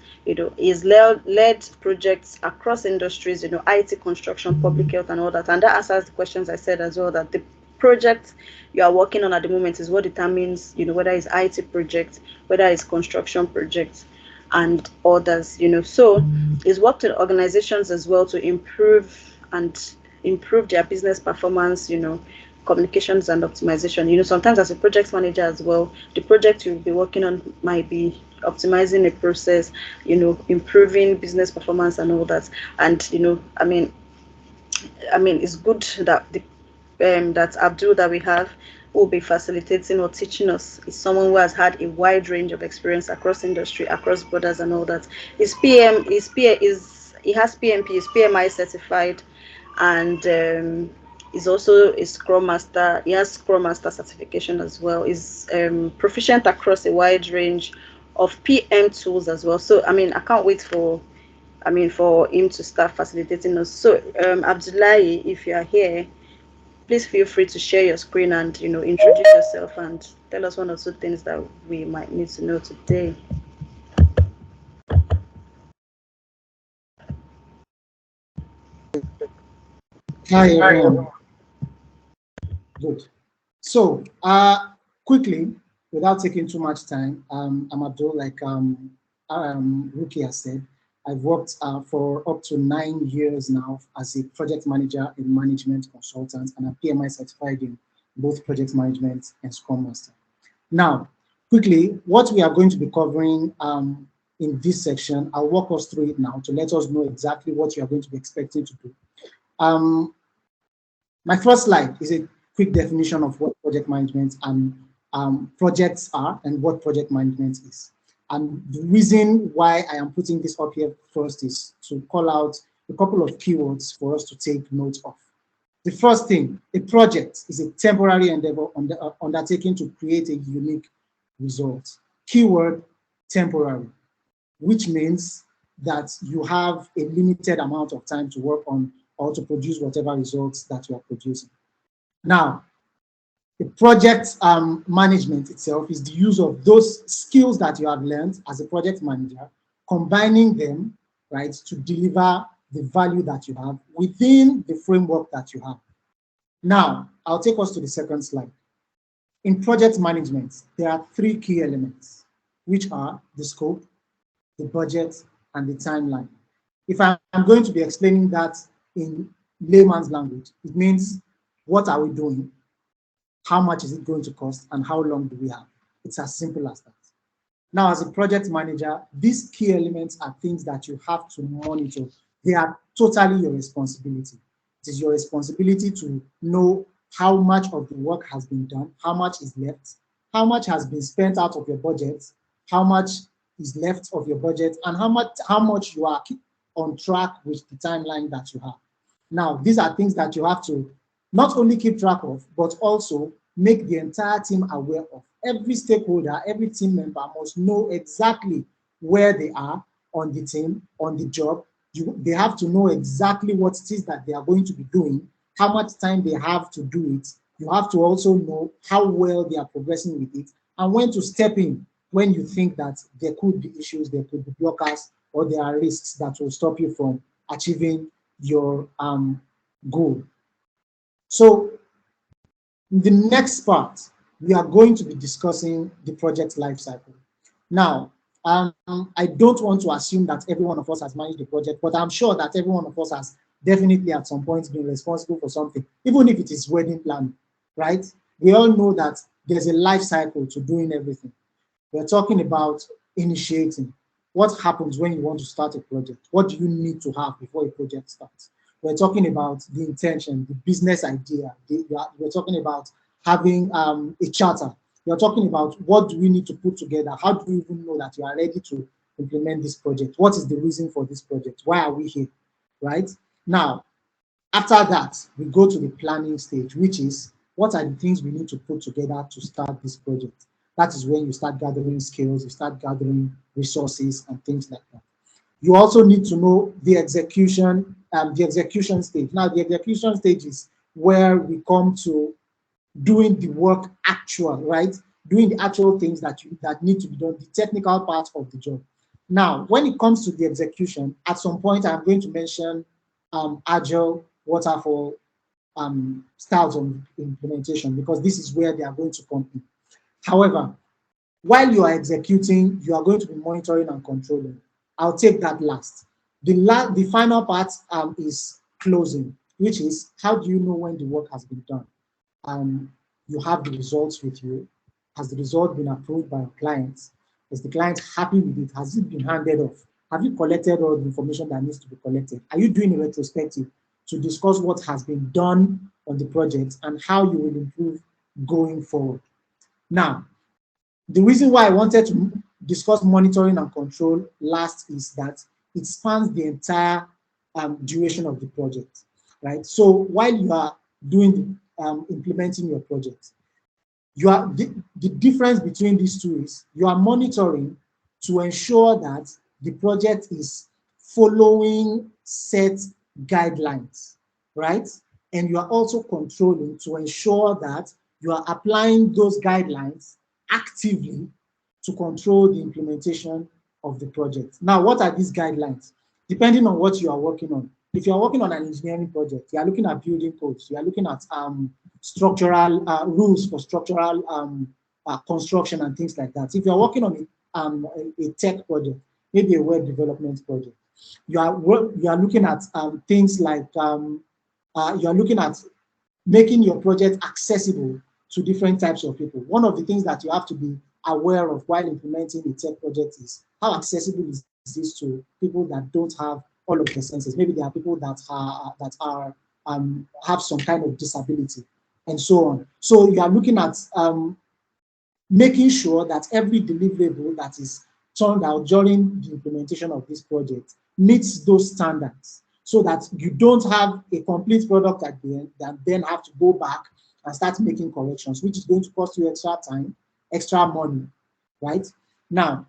He's led projects across industries, IT, construction, public health, and all that. And that answers the questions I said as well, that the project you are working on at the moment is what determines, whether it's IT project, whether it's construction project, and others. So he's worked with organizations as well to improve their business performance, communications and optimization. Sometimes as a project manager as well, the project you'll be working on might be optimizing a process, improving business performance and all that. And it's good that that Abdul that we have, who will be facilitating or teaching us, is someone who has had a wide range of experience across industry, across borders, and all that. He has PMP, is PMI certified, and He's also a Scrum Master. He has Scrum Master certification as well. He's proficient across a wide range of PM tools as well. So I mean, I can't wait for for him to start facilitating us. So Abdullahi, if you are here, please feel free to share your screen and introduce yourself and tell us one or two things that we might need to know today. Hi everyone. Good. So, quickly, without taking too much time, I'm Abdul. Like Ruki has said, I've worked for up to 9 years now as a project manager and management consultant, and I'm PMI certified in both project management and Scrum Master. Now, quickly, what we are going to be covering in this section, I'll walk us through it now to let us know exactly what you are going to be expecting to do. My first slide is a quick definition of what project management and projects are and what project management is. And the reason why I am putting this up here first is to call out a couple of keywords for us to take note of. The first thing, a project is a temporary endeavor undertaken to create a unique result. Keyword, temporary, which means that you have a limited amount of time to work on or to produce whatever results that you are producing. Now, the project management itself is the use of those skills that you have learned as a project manager, combining them, right, to deliver the value that you have within the framework that you have. Now, I'll take us to the second slide. In project management, there are 3 key elements, which are the scope, the budget, and the timeline. If I'm going to be explaining that in layman's language, it means what are we doing, how much is it going to cost, and how long do we have? It's as simple as that. Now, as a project manager, these key elements are things that you have to monitor. They are totally your responsibility. It is your responsibility to know how much of the work has been done, how much is left, how much has been spent out of your budget, how much is left of your budget, and how much you are on track with the timeline that you have. Now, these are things that you have to not only keep track of, but also make the entire team aware of. Every stakeholder, every team member must know exactly where they are on the team, on the job. They have to know exactly what it is that they are going to be doing, how much time they have to do it. You have to also know how well they are progressing with it and when to step in when you think that there could be issues, there could be blockers, or there are risks that will stop you from achieving your goal. So in the next part, we are going to be discussing the project lifecycle. Now, I don't want to assume that every one of us has managed the project, but I'm sure that every one of us has definitely at some point been responsible for something, even if it is wedding planning, right? We all know that there's a life cycle to doing everything. We're talking about initiating. What happens when you want to start a project? What do you need to have before a project starts? We're talking about the intention, the business idea. We're talking about having a charter. You're talking about what do we need to put together? How do we even know that you are ready to implement this project? What is the reason for this project? Why are we here, right? Now, after that, we go to the planning stage, which is what are the things we need to put together to start this project? That is when you start gathering skills, you start gathering resources and things like that. You also need to know the execution stage. Now, the execution stage is where we come to doing the work actual, right? Doing the actual things that need to be done, the technical part of the job. Now, when it comes to the execution, at some point I'm going to mention agile, waterfall styles of implementation, because this is where they are going to come in. However, while you are executing, you are going to be monitoring and controlling. I'll take that last. The final part is closing, which is how do you know when the work has been done? You have the results with you. Has the result been approved by clients? Is the client happy with it? Has it been handed off? Have you collected all the information that needs to be collected? Are you doing a retrospective to discuss what has been done on the project and how you will improve going forward? Now, the reason why I wanted to discuss monitoring and control last is that it spans the entire duration of the project, right? So while you are doing implementing your project. You are the difference between these two is you are monitoring to ensure that the project is following set guidelines, right? And you are also controlling to ensure that you are applying those guidelines actively to control the implementation of the project. Now, what are these guidelines? Depending on what you are working on. If you are working on an engineering project, you are looking at building codes, you are looking at structural rules for structural construction and things like that. If you are working on a tech project, maybe a web development project, you are looking at things like you are looking at making your project accessible to different types of people. One of the things that you have to be aware of while implementing a tech project is how accessible is this to people that don't have all of the senses. Maybe there are people that are have some kind of disability and so on. So you are looking at making sure that every deliverable that is turned out during the implementation of this project meets those standards, so that you don't have a complete product at the end that then have to go back and start making corrections, which is going to cost you extra time, extra money, right? Now,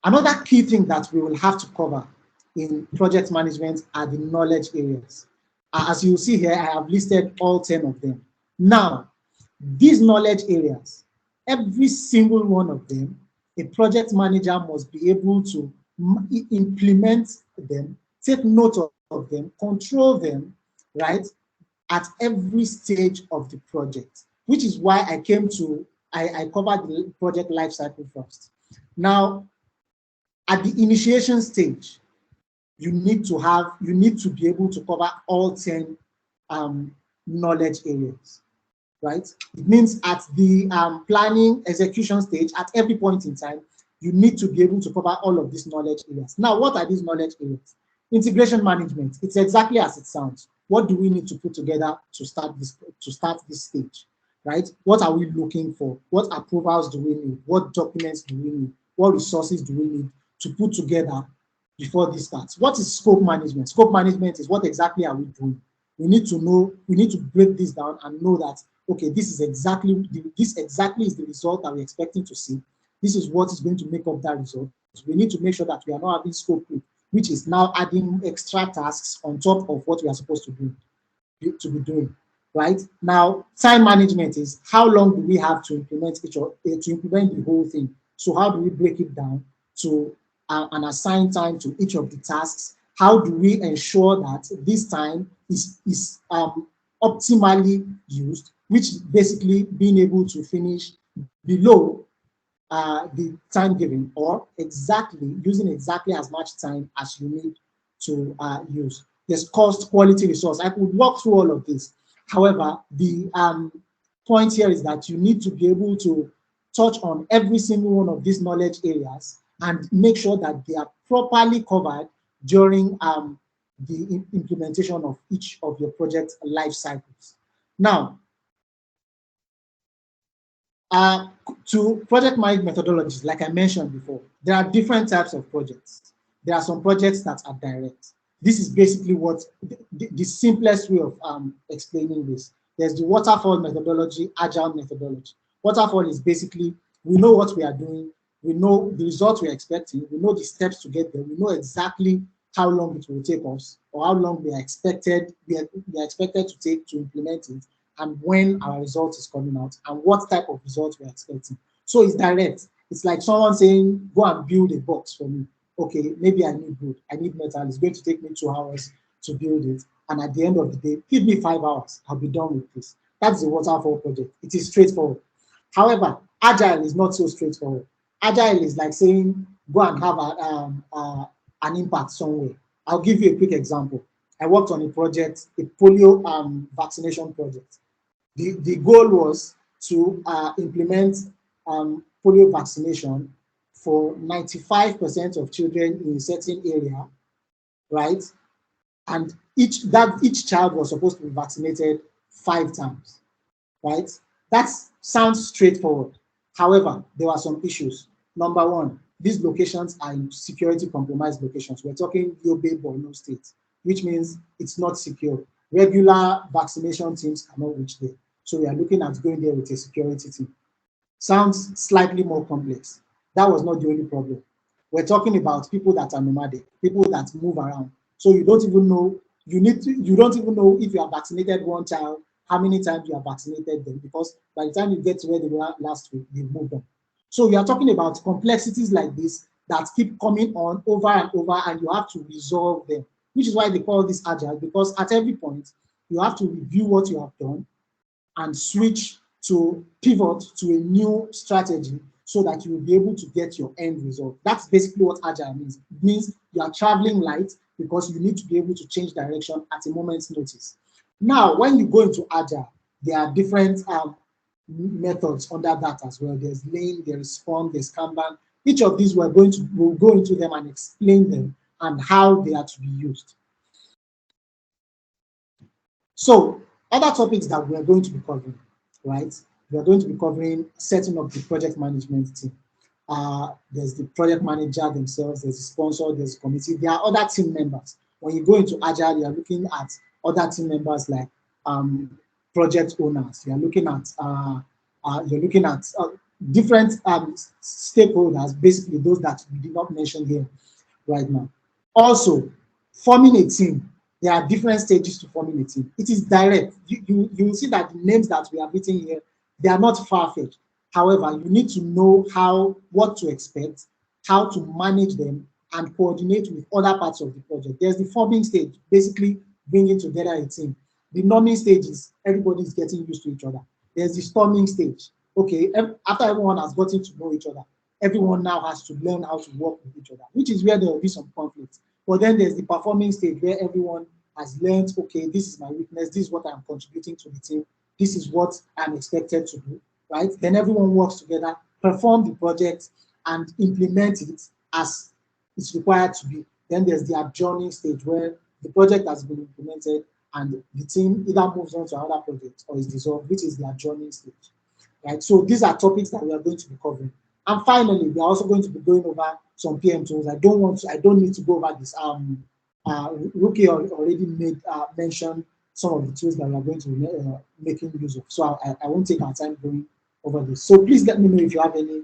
another key thing that we will have to cover in project management are the knowledge areas. As you see here, I have listed all 10 of them. Now, these knowledge areas, every single one of them, a project manager must be able to implement them, take note of them, control them, right, at every stage of the project, which is why I covered the project lifecycle first. Now, at the initiation stage, you need to be able to cover all 10 knowledge areas, right? It means at the planning execution stage, at every point in time, you need to be able to cover all of these knowledge areas. Now, what are these knowledge areas? Integration management, it's exactly as it sounds. What do we need to put together to start this stage, right? What are we looking for? What approvals do we need? What documents do we need? What resources do we need to put together before this starts? What is scope management? Scope management is what exactly are we doing? We need to know, we need to break this down and know that, okay, this exactly is the result that we're expecting to see. This is what is going to make up that result. So we need to make sure that we are not having scope creep, which is now adding extra tasks on top of what we are supposed to be doing. Right? Now, time management is how long do we have to implement the whole thing. So how do we break it down to an assigned time to each of the tasks? How do we ensure that this time is optimally used, which basically being able to finish below the time given, or using exactly as much time as you need to use. There's cost, quality, resource. I could walk through all of this. However, the point here is that you need to be able to touch on every single one of these knowledge areas and make sure that they are properly covered during the implementation of each of your project life cycles. Now, to project management methodologies, like I mentioned before, there are different types of projects. There are some projects that are direct. This is basically what the simplest way of explaining this. There's the waterfall methodology, agile methodology. Waterfall is basically, we know what we are doing, we know the results we're expecting, we know the steps to get there, we know exactly how long it will take us, or how long we are expected to take to implement it, and when our result is coming out, and what type of results we're expecting. So it's direct. It's like someone saying, go and build a box for me. Okay, maybe I need wood, I need metal, it's going to take me 2 hours to build it. And at the end of the day, give me 5 hours, I'll be done with this. That's the waterfall project. It is straightforward. However, agile is not so straightforward. Agile is like saying, go and have an impact somewhere. I'll give you a quick example. I worked on a project, a polio vaccination project. The goal was to implement polio vaccination for 95% of children in a certain area, right? And each child was supposed to be vaccinated 5 times, right? That sounds straightforward. However, there were some issues. Number one, these locations are in security compromised locations. We're talking Yobe, Borno State. which means it's not secure. Regular vaccination teams cannot reach there. So we are looking at going there with a security team. Sounds slightly more complex. That was not the only problem. We're talking about people that are nomadic, people that move around. So you don't even know, you don't even know if you have vaccinated one child, how many times you have vaccinated them, because by the time you get to where they were last week, they've moved on. So we are talking about complexities like this that keep coming on over and over, and you have to resolve them, which is why they call this agile, because at every point, you have to review what you have done and switch to pivot to a new strategy so that you will be able to get your end result. That's basically what agile means. It means you are traveling light because you need to be able to change direction at a moment's notice. Now, when you go into agile, there are different methods under that as well. There's Lean, there's Scrum, there's Kanban. Each of these we'll go into them and explain them and how they are to be used. So, other topics that we are going to be covering, right? We are going to be covering setting up the project management team. There's the project manager themselves, there's the sponsor, there's the committee. There are other team members. When you go into Agile, you're looking at other team members like project owners. You're looking at different stakeholders, basically those that we did not mention here right now. Also, forming a team. There are different stages to forming a team. It is direct. You will see that the names that we are written here, they are not far-fetched. However, you need to know what to expect, how to manage them, and coordinate with other parts of the project. There's the forming stage, basically bringing together a team. The norming stage is everybody is getting used to each other. There's the storming stage. Okay, after everyone has gotten to know each other, everyone now has to learn how to work with each other, which is where there will be some conflict. But then there's the performing stage where everyone has learned, okay, this is my weakness, this is what I'm contributing to the team, this is what I'm expected to do, right? Then everyone works together, perform the project, and implement it as it's required to be. Then there's the adjourning stage where the project has been implemented and the team either moves on to another project or is dissolved, which is the adjourning stage, right? So these are topics that we are going to be covering. And finally, we are also going to be going over some PM tools. I don't need to go over this. Rookie already mentioned some of the tools that we are going to be making use of. So I won't take our time going over this. So please let me know if you have any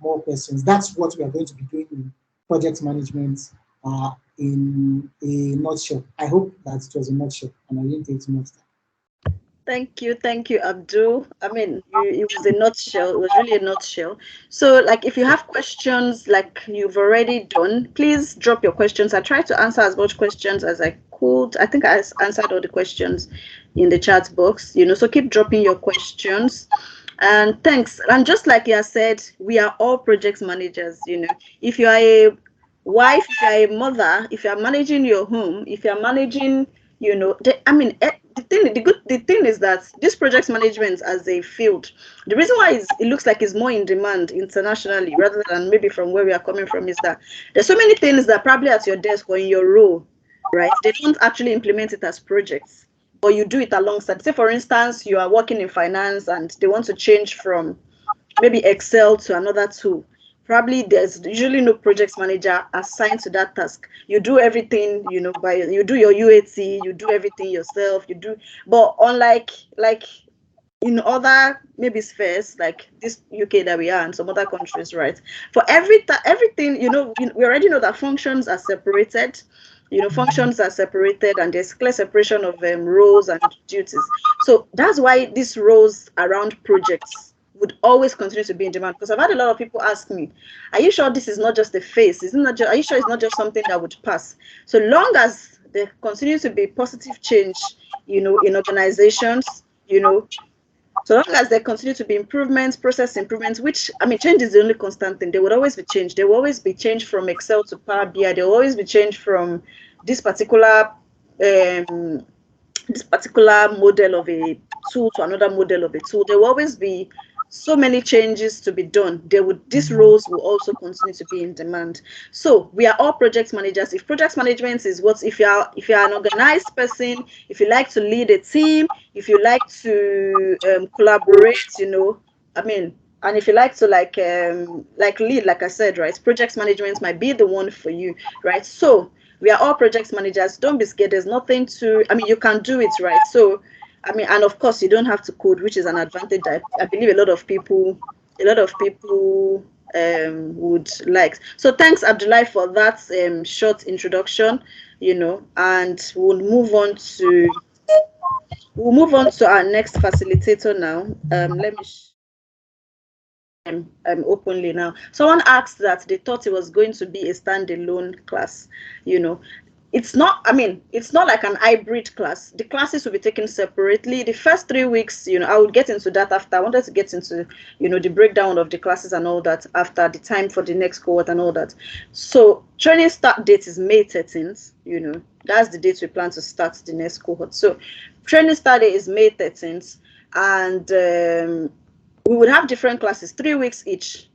more questions. That's what we are going to be doing in project management in a nutshell. I hope that it was a nutshell and I didn't take too much time. Thank you, Abdul. I mean, it was a nutshell. It was really a nutshell. So, like, if you have questions, like you've already done, please drop your questions. I tried to answer as much questions as I could. I think I answered all the questions in the chat box. So keep dropping your questions. And thanks. And just like you said, we are all project managers. If you are a wife, if you are a mother, if you are managing your home, if you are managing, the thing is that this project management as a field, the reason why it looks like it's more in demand internationally rather than maybe from where we are coming from is that there's so many things that probably at your desk or in your role, right? They don't actually implement it as projects, but you do it alongside. Say, for instance, you are working in finance and they want to change from maybe Excel to another tool. Probably there's usually no project manager assigned to that task. You do everything, you do your UAT, you do everything yourself, but unlike in other maybe spheres like this UK that we are and some other countries, right? For everything, we already know that functions are separated. Functions are separated and there's clear separation of roles and duties. So that's why these roles around projects would always continue to be in demand, because I've had a lot of people ask me, are you sure this is not just a phase? Are you sure it's not just something that would pass? So long as there continues to be positive change, in organizations, so long as there continue to be improvements, process improvements, which, change is the only constant thing. There would always be change. There will always be change from Excel to Power BI. There will always be change from this particular model of a tool to another model of a tool. There will always be so many changes to be done. These roles will also continue to be in demand. So we are all project managers. If project management is if you are an organized person, if you like to lead a team, if you like to collaborate, and if you like to lead, like I said, right, project management might be the one for you, right? So We are all project managers. Don't be scared. There's nothing to, I mean, you can do it, right? So, I mean, and of course, you don't have to code, which is an advantage I believe a lot of people would like. So thanks, Abdullah, for that short introduction, and we'll move on to our next facilitator now. Let me openly now. Someone asked that they thought it was going to be a standalone class. It's not, I mean, it's not like an hybrid class. The classes will be taken separately. The first 3 weeks, I will get into that after. I wanted to get into, the breakdown of the classes and all that after the time for the next cohort and all that. So training start date is May 13th, that's the date we plan to start the next cohort. So training start date is May 13th, and we would have different classes, 3 weeks each.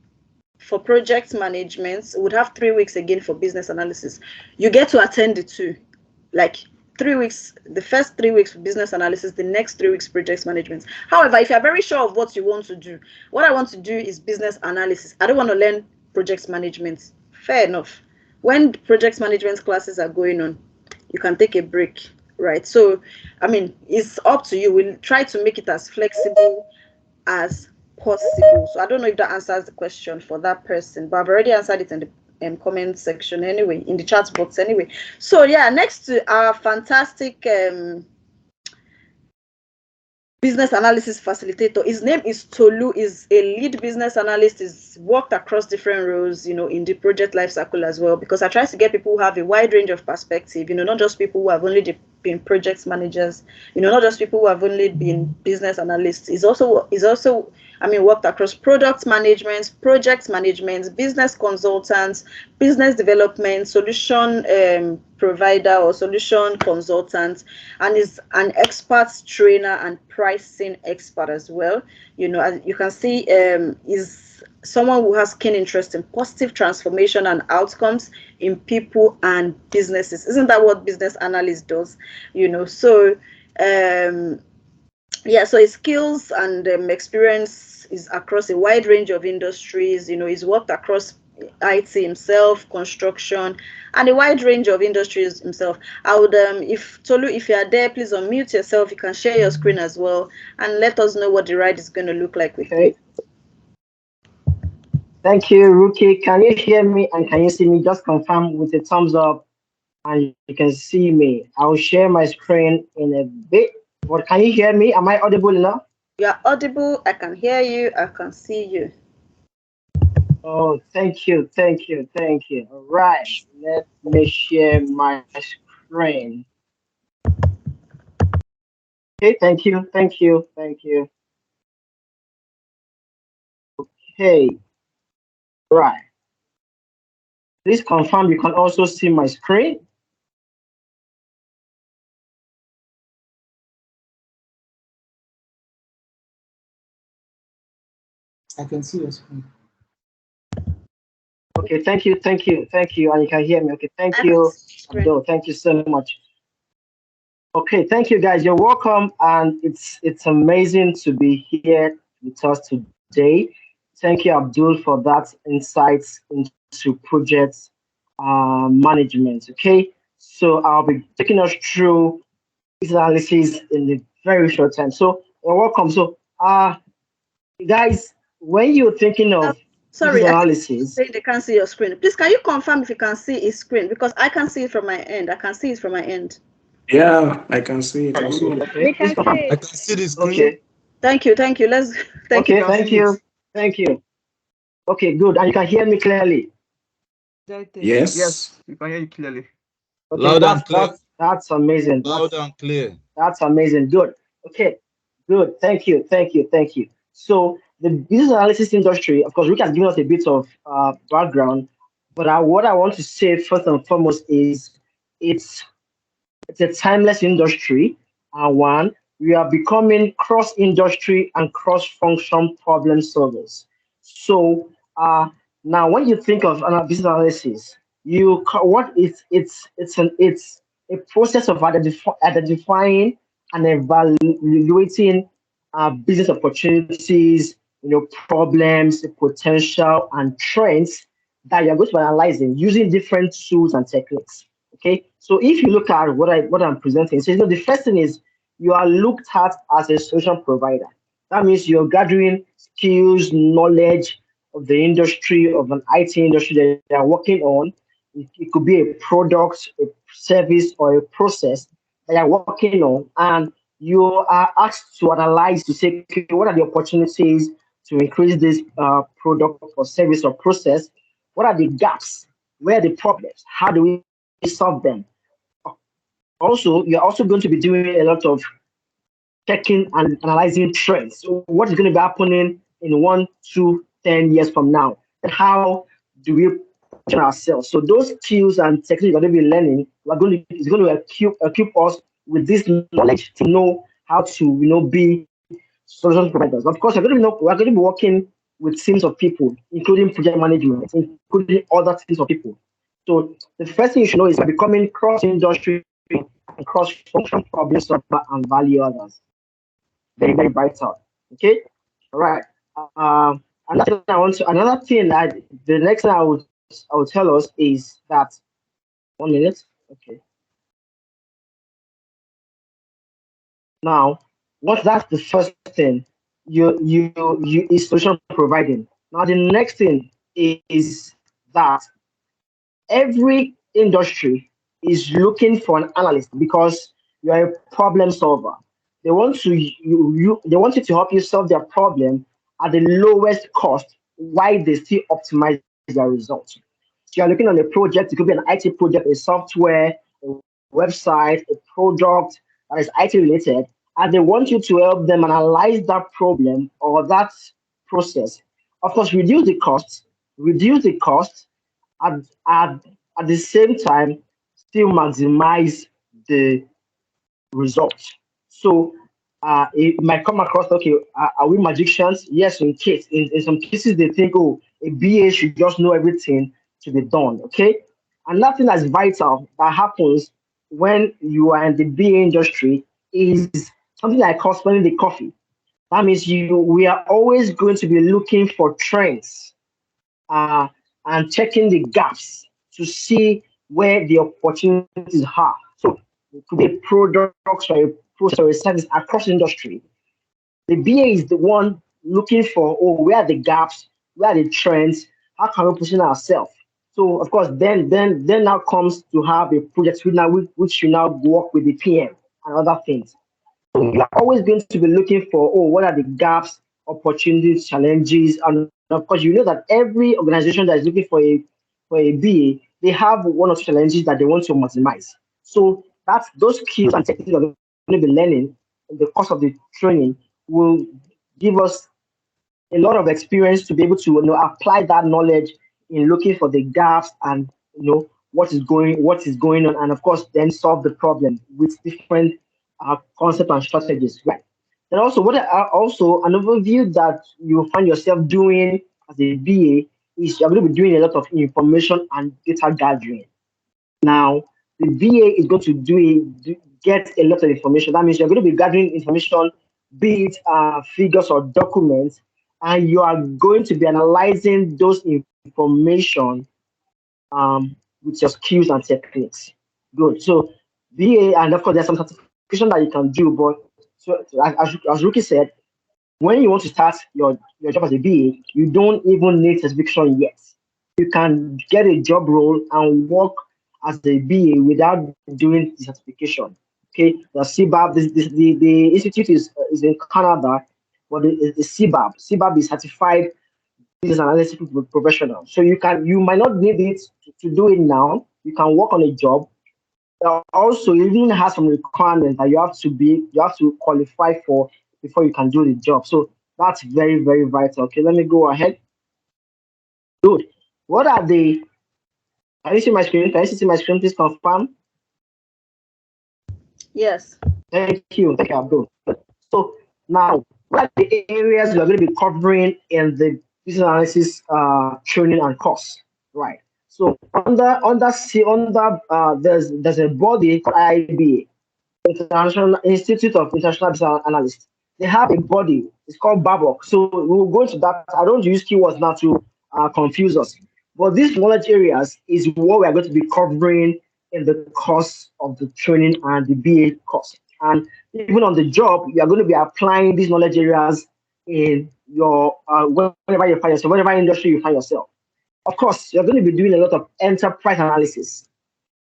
For project management, we would have 3 weeks again for business analysis. You get to attend the two, like 3 weeks, the first 3 weeks for business analysis, the next 3 weeks project management. However, if you're very sure of what you want to do, what I want to do is business analysis. I don't want to learn project management. Fair enough. When project management classes are going on, you can take a break, right? So, I mean, it's up to you. We'll try to make it as flexible as possible. So I don't know if that answers the question for that person, but I've already answered it in the comment section anyway, in the chat box anyway. So yeah, next to our fantastic business analysis facilitator, his name is Tolu, is a lead business analyst, is worked across different roles, in the project life cycle as well, because I try to get people who have a wide range of perspective, not just people who have only been project managers, not just people who have only been business analysts. Is also worked across product management, project management, business consultants, business development, solution provider or solution consultant, and is an expert trainer and pricing expert as well. As you can see, is someone who has keen interest in positive transformation and outcomes in people and businesses. Isn't that what business analyst does? So so his skills and experience is across a wide range of industries. He's worked across IT himself, construction, and a wide range of industries himself. I would, if Tolu, if you are there, please unmute yourself. You can share your screen as well and let us know what the ride is going to look like with you. Thank you, Rookie. Can you hear me and can you see me? Just confirm with a thumbs up and you can see me. I'll share my screen in a bit. But can you hear me? Am I audible enough? You are audible. I can hear you. I can see you. Oh, thank you. All right, let me share my screen. Okay, thank you. Okay, right. Please confirm you can also see my screen. I can see your screen. Okay, thank you, and you can hear me. Okay, thank you, Abdul. Thank you so much. Okay, thank you, guys. You're welcome, and it's amazing to be here with us today. Thank you, Abdul, for that insights into project management. Okay, so I'll be taking us through this analysis in a very short time. So you're welcome. So, guys, when you're thinking of sorry, analysis, they can't see your screen. Please, can you confirm if you can see his screen? Because I can see it from my end. Yeah, I can see it also. Okay. I can see the screen. Okay. Thank you. Thank you. Okay, good. And you can hear me clearly. Yes. We can hear you clearly. Okay, Loud and clear. That's amazing. Loud and clear. That's amazing. Good. Okay. Good. Thank you. So the business analysis industry, of course, Rick has given us a bit of background, but what I want to say first and foremost is it's a timeless industry. One, we are becoming cross-industry and cross-function problem solvers. So now, when you think of business analysis, it's a process of identifying and evaluating business opportunities, problems, potential, and trends that you're going to be analyzing using different tools and techniques. Okay, so if you look at what I'm presenting, so the first thing is you are looked at as a solution provider. That means you're gathering skills, knowledge of the industry, of an IT industry that they are working on. It could be a product, a service, or a process that you're working on, and you are asked to analyze to say, okay, what are the opportunities to increase this product or service or process? What are the gaps? Where are the problems? How do we solve them? Also, you're also going to be doing a lot of checking and analyzing trends. So what is going to be happening in 1, 2, 10 years from now? And how do we position ourselves? So those skills and techniques you're going to be learning, is going to equip us with this knowledge to know how to be solution providers. Of course, we're going to be working with teams of people, including project management, including other teams of people. So the first thing you should know is becoming cross-industry and cross-function problem solver and value others. Very, very vital. Okay, all right. Another thing that the next thing I would tell us is that 1 minute. Okay. Now, that's the first thing you is solution providing. Now, the next thing is that every industry is looking for an analyst because you are a problem solver. They want they want you to help you solve their problem at the lowest cost while they still optimize their results. So you're looking on a project, it could be an IT project, a software, a website, a product that is IT related, and they want you to help them analyze that problem or that process. Of course, reduce the cost, at, at, at the same time, still maximize the results. So it might come across, okay, are we magicians? Yes, in some cases they think, oh, a BA should just know everything to be done. Okay, and nothing that's vital that happens when you are in the BA industry is something like called spending the coffee. That means we are always going to be looking for trends uh, and checking the gaps to see where the opportunities are. So it could be products or a process or a service across industry. The BA is the one looking for, oh, where are the gaps, where are the trends, how can we position ourselves? So of course, then now comes to have a project which you now work with the PM and other things. So you're always going to be looking for, oh, what are the gaps, opportunities, challenges, and of course, you know that every organization that is looking for a BA, they have one or two challenges that they want to maximize. So that's those skills and techniques you're going to be learning in the course of the training will give us a lot of experience to be able to apply that knowledge in looking for the gaps and what is going on, and of course then solve the problem with different concepts and strategies, right? And also also an overview that you find yourself doing as a BA is you're going to be doing a lot of information and data gathering. Now, the VA is going to get a lot of information. That means you're going to be gathering information, be it figures or documents, and you are going to be analyzing those information with your skills and techniques. Good. So, VA, and of course, there's some certification that you can do. But so, as Ruki said, when you want to start your job as a BA, you don't even need certification yet. You can get a job role and work as a BA without doing the certification. Okay, the CBAB, the institute is in Canada, but the CBAB is certified business analysis professional. So you might not need it to do it now. You can work on a job. Also, it even has some requirements that you have to qualify for before you can do the job. So that's very, very vital. Okay, let me go ahead. Good. What are the Can you see my screen? Can you see my screen? Please confirm. Yes. Thank you, Abdul. So now, what are the areas we are going to be covering in the business analysis training and course? Right. So there's a body called IIBA, International Institute of International Business Analysts. They have a body. It's called BABOK. So we'll go into that. I don't use keywords now to confuse us. But these knowledge areas is what we are going to be covering in the course of the training and the BA course. And even on the job, you are going to be applying these knowledge areas in your wherever you find yourself, whatever industry you find yourself. Of course, you're going to be doing a lot of enterprise analysis.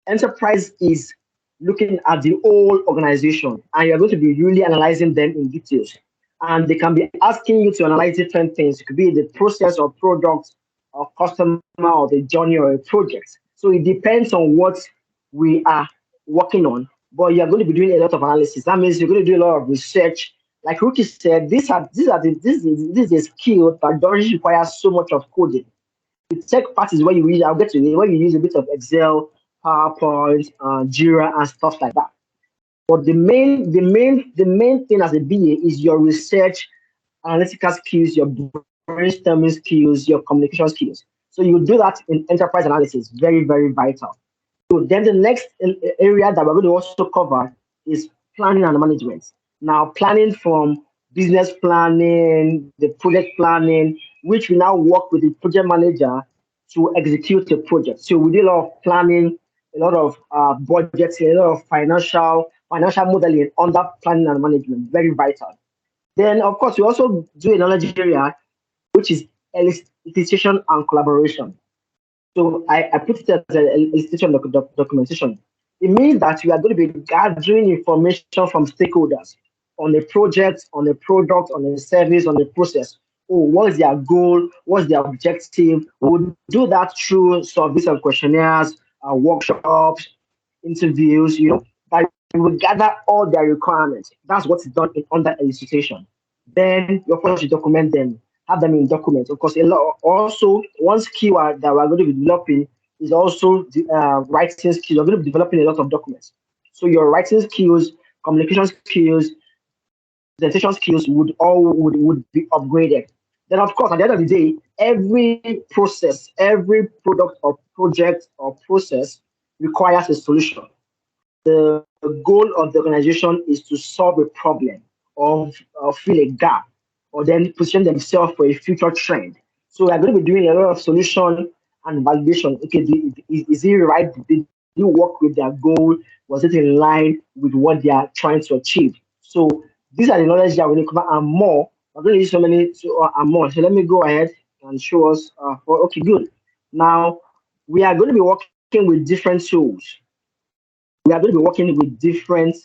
Enterprise is looking at the whole organization, and you're going to be really analyzing them in details. And they can be asking you to analyze different things. It could be the process or product or customer or the journey or a project. So it depends on what we are working on. But you're going to be doing a lot of analysis. That means you're going to do a lot of research. Like Ruki said, this is a skill that doesn't require so much of coding. The tech part is where you use, I'll get to it, where you use a bit of Excel, PowerPoint, Jira, and stuff like that. But the main thing as a BA is your research, analytical skills, your brainstorming skills, your communication skills. So you do that in enterprise analysis, very, very vital. So then the next area that we're going to also cover is planning and management. Now, planning from business planning, the project planning, which we now work with the project manager to execute the project. So we do a lot of planning, a lot of budgeting, a lot of financial modeling under planning and management, very vital. Then, of course, we also do a knowledge area, which is elicitation and collaboration. So I put it as an elicitation documentation. It means that we are going to be gathering information from stakeholders on a project, on a product, on a service, on a process. Oh, what is their goal? What's their objective? We'll do that through surveys and questionnaires, workshops, interviews, that we will gather all their requirements. That's what's done under elicitation. Then, of course, you document them, have them in documents. Of course, a lot, also, one skill that we're going to be developing is also the writing skills. We're going to be developing a lot of documents. So your writing skills, communication skills, presentation skills would be upgraded. Then, of course, at the end of the day, every process, every product or project or process requires a solution. The goal of the organization is to solve a problem or fill a gap or then position themselves for a future trend. So we're going to be doing a lot of solution and validation. Okay, is it right? Did you work with their goal? Was it in line with what they are trying to achieve? So these are the knowledge that we need to cover and more. I'm going to use so many and more. So let me go ahead and show us. Okay, good. Now we are going to be working with different tools. We are going to be working with different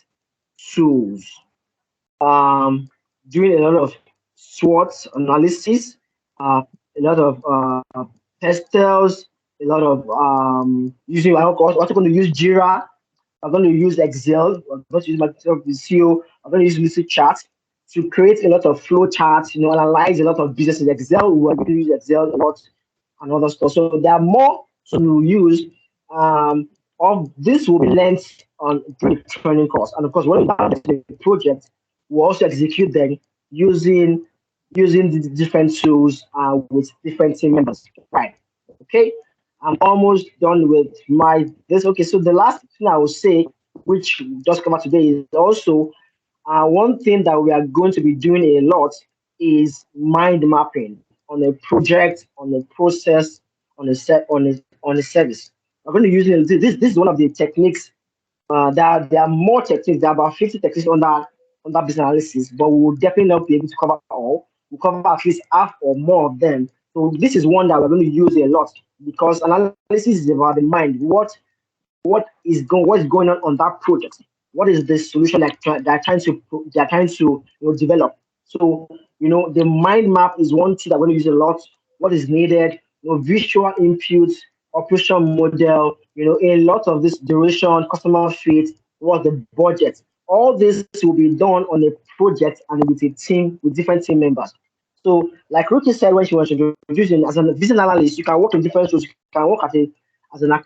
tools, doing a lot of SWOT analysis, a lot of pastels, a lot of using. I'm also going to use Jira. I'm going to use Excel. I'm going to use Microsoft Visio. I'm going to use Lucid Charts to create a lot of flow charts. Analyze a lot of business in Excel. We're going to use Excel a lot and other stuff. So there are more to use. Of this will be learned on the training course, and of course, when we have the project, we'll also execute them using the different tools with different team members. Right? Okay. I'm almost done with this. Okay, so the last thing I will say, which we just come out today, is also one thing that we are going to be doing a lot is mind mapping on a project, on a process, on a service. I'm going to use this. This is one of the techniques. There are more techniques. There are about 50 techniques under business analysis, but we will definitely not be able to cover all. We'll cover at least half or more of them. So this is one that we're going to use a lot because analysis is about the mind. What is going on that project? What is the solution that they're trying to develop? So the mind map is one thing that we're going to use a lot. What is needed? Visual inputs, operation model. A lot of this duration, customer fit, what's the budget? All this will be done on a project and with a team, with different team members. So, like Ruki said when she was introducing, as a business analyst, you can work in different roles. You can work as a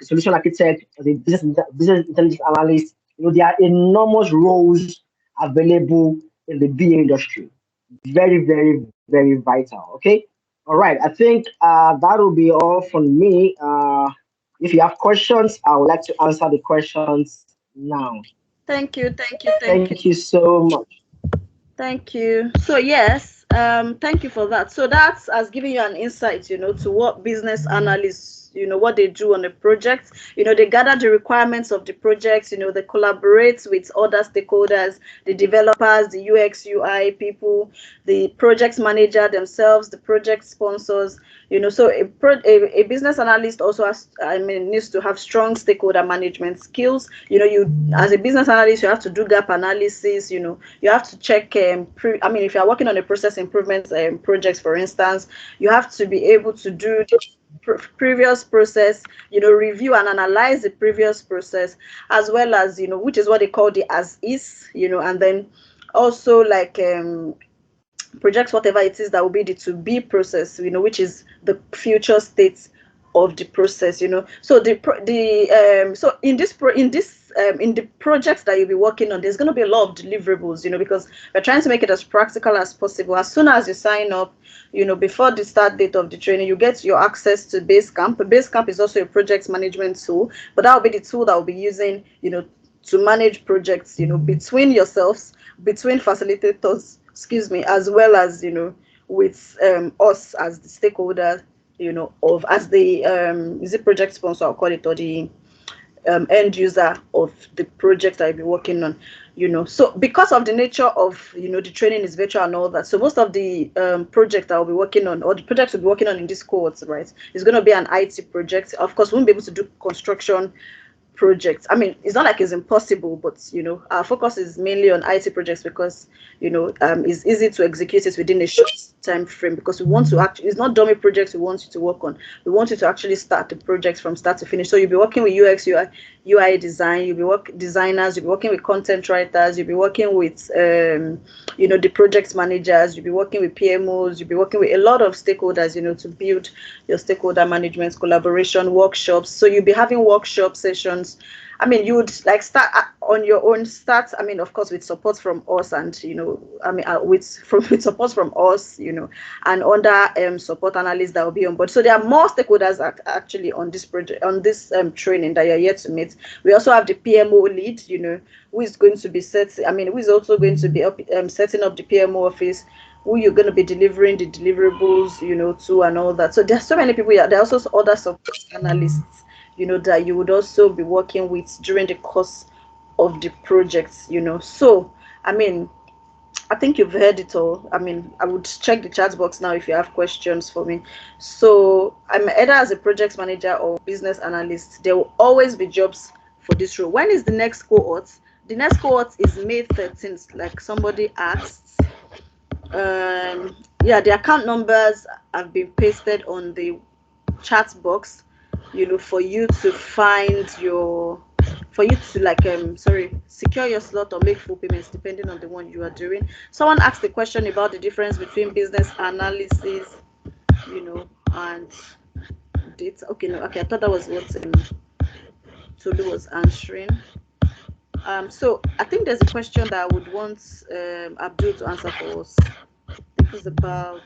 solution architect, as a business intelligence analyst. There are enormous roles available in the BA industry. Very, very, very vital. Okay. All right. I think that will be all from me. If you have questions, I would like to answer the questions now. Thank you. Thank you so much. Thank you. So yes, thank you for that. So that has given you an insight, to what business analysts, what they do on a project. They gather the requirements of the project. They collaborate with other stakeholders, the developers, the UX, UI people, the project manager themselves, the project sponsors. So a business analyst also needs to have strong stakeholder management skills. You as a business analyst, you have to do gap analysis. You have to check. If you are working on a process improvement projects, for instance, you have to be able to do the previous process. Review and analyze the previous process, as well as which is what they call the as is. And then also like projects whatever it is that will be the to be process, which is the future state of the process. So so in the projects that you'll be working on, there's going to be a lot of deliverables, because we're trying to make it as practical as possible. As soon as you sign up, before the start date of the training, you get your access to Basecamp. Basecamp is also a project management tool, but that will be the tool that will be using, to manage projects, between yourselves, between facilitators, as well as with us as the stakeholder, of as the is it project sponsor, I'll call it, or the end user of the project I'll be working on. So because of the nature of the training is virtual and all that, so most of the project I'll be working on, or the projects we'll be working on in this cohort, right, is going to be an IT project. Of course, we won't be able to do construction projects. It's not like it's impossible, but our focus is mainly on IT projects because it's easy to execute it within a short time frame, because we want to actually, it's not dummy projects we want you to work on. We want you to actually start the projects from start to finish. So you'll be working with UX, UI design, you'll be designers, you'll be working with content writers, you'll be working with the project managers, you'll be working with PMOs, you'll be working with a lot of stakeholders, to build your stakeholder management, collaboration, workshops. So you'll be having workshop sessions. You would like start on your own start. Of course, with support from us, and with support from us, and other support analysts that will be on board. So there are more stakeholders actually on this project, on this training that you're yet to meet. We also have the PMO lead, who is going to be who is also going to be setting up the PMO office, who you're going to be delivering the deliverables, to, and all that. So there's so many people here. There are also other support analysts, that you would also be working with during the course of the projects, So, I think you've heard it all. I would check the chat box now if you have questions for me. So, I'm either as a project manager or business analyst. There will always be jobs for this role. When is the next cohort? The next cohort is May 13th, like somebody asked. The account numbers have been pasted on the chat box, for you to find your, for you to secure your slot or make full payments depending on the one you are doing. Someone asked a question about the difference between business analysis, and data. I thought that was what Tolu was answering. So I think there's a question that I would want Abdul to answer for us. I think it's about.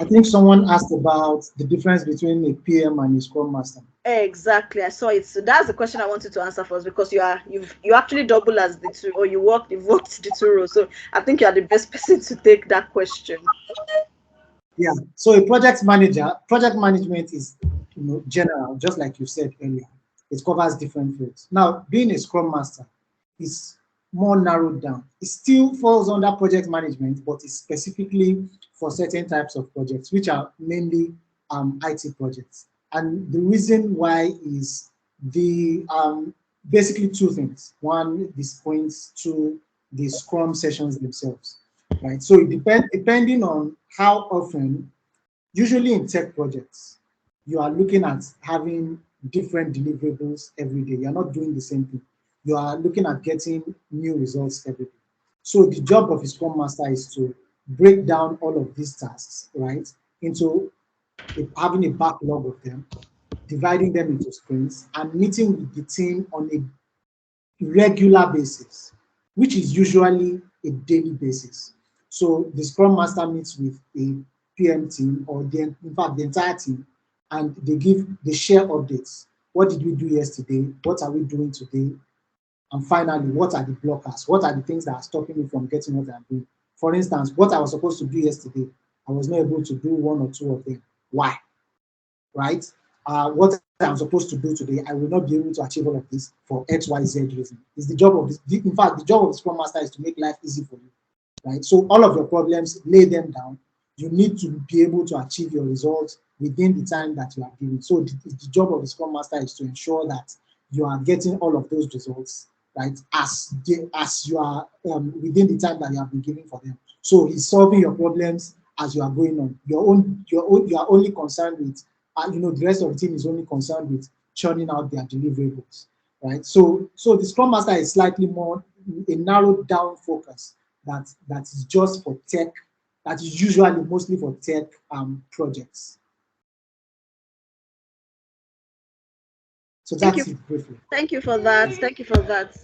I think someone asked about the difference between a PM and a Scrum Master. Exactly, I saw it. So that's the question I wanted to answer first, because you actually double as the two, or you've worked the two roles. So I think you are the best person to take that question. Yeah. So a project management is general, just like you said earlier. It covers different fields. Now, being a Scrum Master is more narrowed down. It still falls under project management, but it's specifically for certain types of projects, which are mainly IT projects. And the reason why is the basically two things. One, this points to the Scrum sessions themselves, right? So it depending on how often, usually in tech projects, you are looking at having different deliverables every day. You're not doing the same thing. You are looking at getting new results every day. So the job of a Scrum Master is to break down all of these tasks, right, into having a backlog of them, dividing them into sprints, and meeting with the team on a regular basis, which is usually a daily basis. So the Scrum Master meets with a PM team, or in fact the entire team, and they share updates. What did we do yesterday? What are we doing today? And finally, what are the blockers? What are the things that are stopping me from getting what I'm doing? For instance, what I was supposed to do yesterday, I was not able to do one or two of them. Why? right? What I'm supposed to do today, I will not be able to achieve all of this for X, Y, Z reason. It's the job of this. In fact, the job of the Scrum Master is to make life easy for you, right? So all of your problems, lay them down. You need to be able to achieve your results within the time that you are given. So the job of the Scrum Master is to ensure that you are getting all of those results, right? As you are within the time that you have been given for them. So he's solving your problems as you are going on. You are only concerned with, the rest of the team is only concerned with churning out their deliverables, right? So the Scrum Master is slightly more a narrowed down focus that is just for tech, that is usually mostly for tech projects. So that's it briefly. Thank you for that. Thank you for that.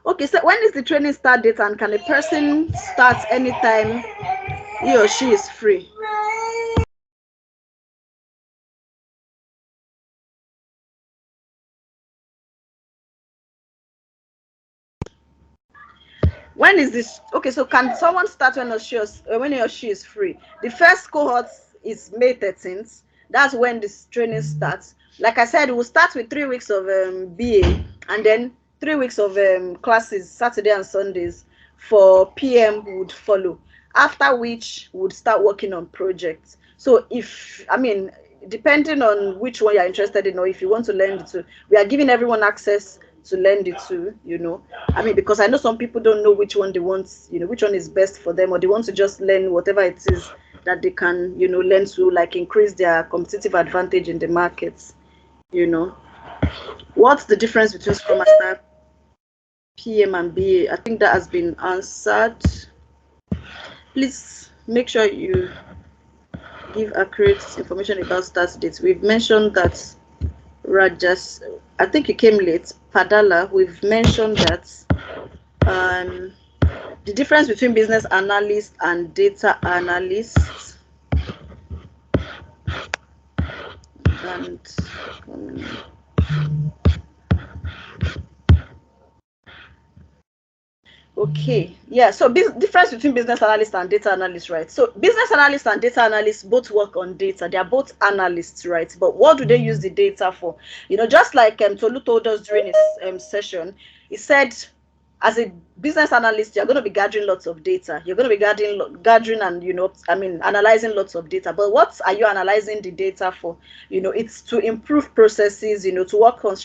Okay, so when is the training start date, and can a person start anytime he or she is free? When is this? Okay, so can someone start when he or she is free? The first cohort is May 13th. That's when this training starts. Like I said, we'll start with 3 weeks of BA, and then 3 weeks of classes, Saturday and Sundays for PM would follow. After which, we would start working on projects. So depending on which one you're interested in, or if you want to learn the two, we are giving everyone access to learn the two, because I know some people don't know which one they want, which one is best for them, or they want to just learn whatever it is that they can, learn to like increase their competitive advantage in the markets. What's the difference between Scrum Master, PM, and BA? I think that has been answered. Please make sure you give accurate information about start dates. We've mentioned that Rajas, I think you came late. Padala, we've mentioned that the difference between business analyst and data analyst. And okay, yeah, so difference between business analyst and data analyst, right? So business analyst and data analyst both work on data. They are both analysts, right? But what do they use the data for? Just like Tolu told us during his session, he said, as a business analyst, you're going to be gathering lots of data. You're going to be gathering and analyzing lots of data. But what are you analyzing the data for? It's to improve processes, to work on.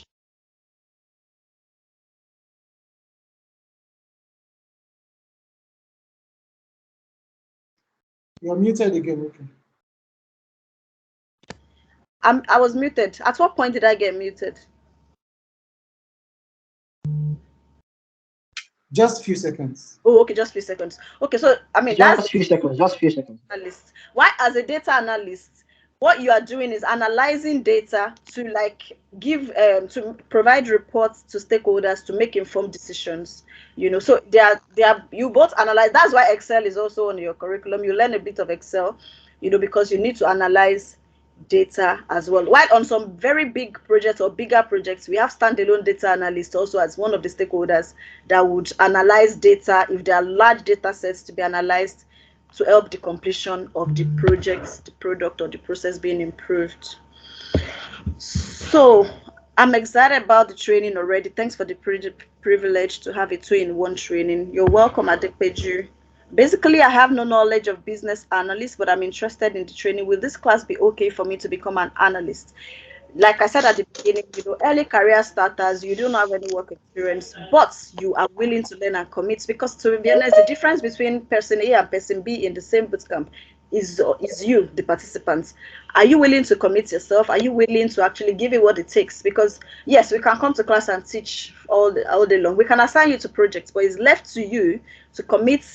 You're muted again. Okay. I was muted. At what point did I get muted? Just a few seconds. Oh, okay, just a few seconds. Okay, so just a few seconds. Analyst. Why, as a data analyst, what you are doing is analyzing data to give to provide reports to stakeholders to make informed decisions. So they are you both analyze. That's why Excel is also on your curriculum. You learn a bit of Excel, because you need to analyze data as well. While on some very big projects or bigger projects, we have standalone data analysts also as one of the stakeholders that would analyze data if there are large data sets to be analyzed to help the completion of the project, the product, or the process being improved. So I'm excited about the training already. Thanks for the privilege to have a 2-in-1 training. You're welcome, Adepeju. Basically, I have no knowledge of business analyst, but I'm interested in the training. Will this class be okay for me to become an analyst? Like I said at the beginning, early career starters, you don't have any work experience, but you are willing to learn and commit, because to be honest, the difference between person A and person B in the same bootcamp is you, the participants. Are you willing to commit yourself? Are you willing to actually give it what it takes? Because yes, we can come to class and teach all day long. We can assign you to projects, but it's left to you to commit,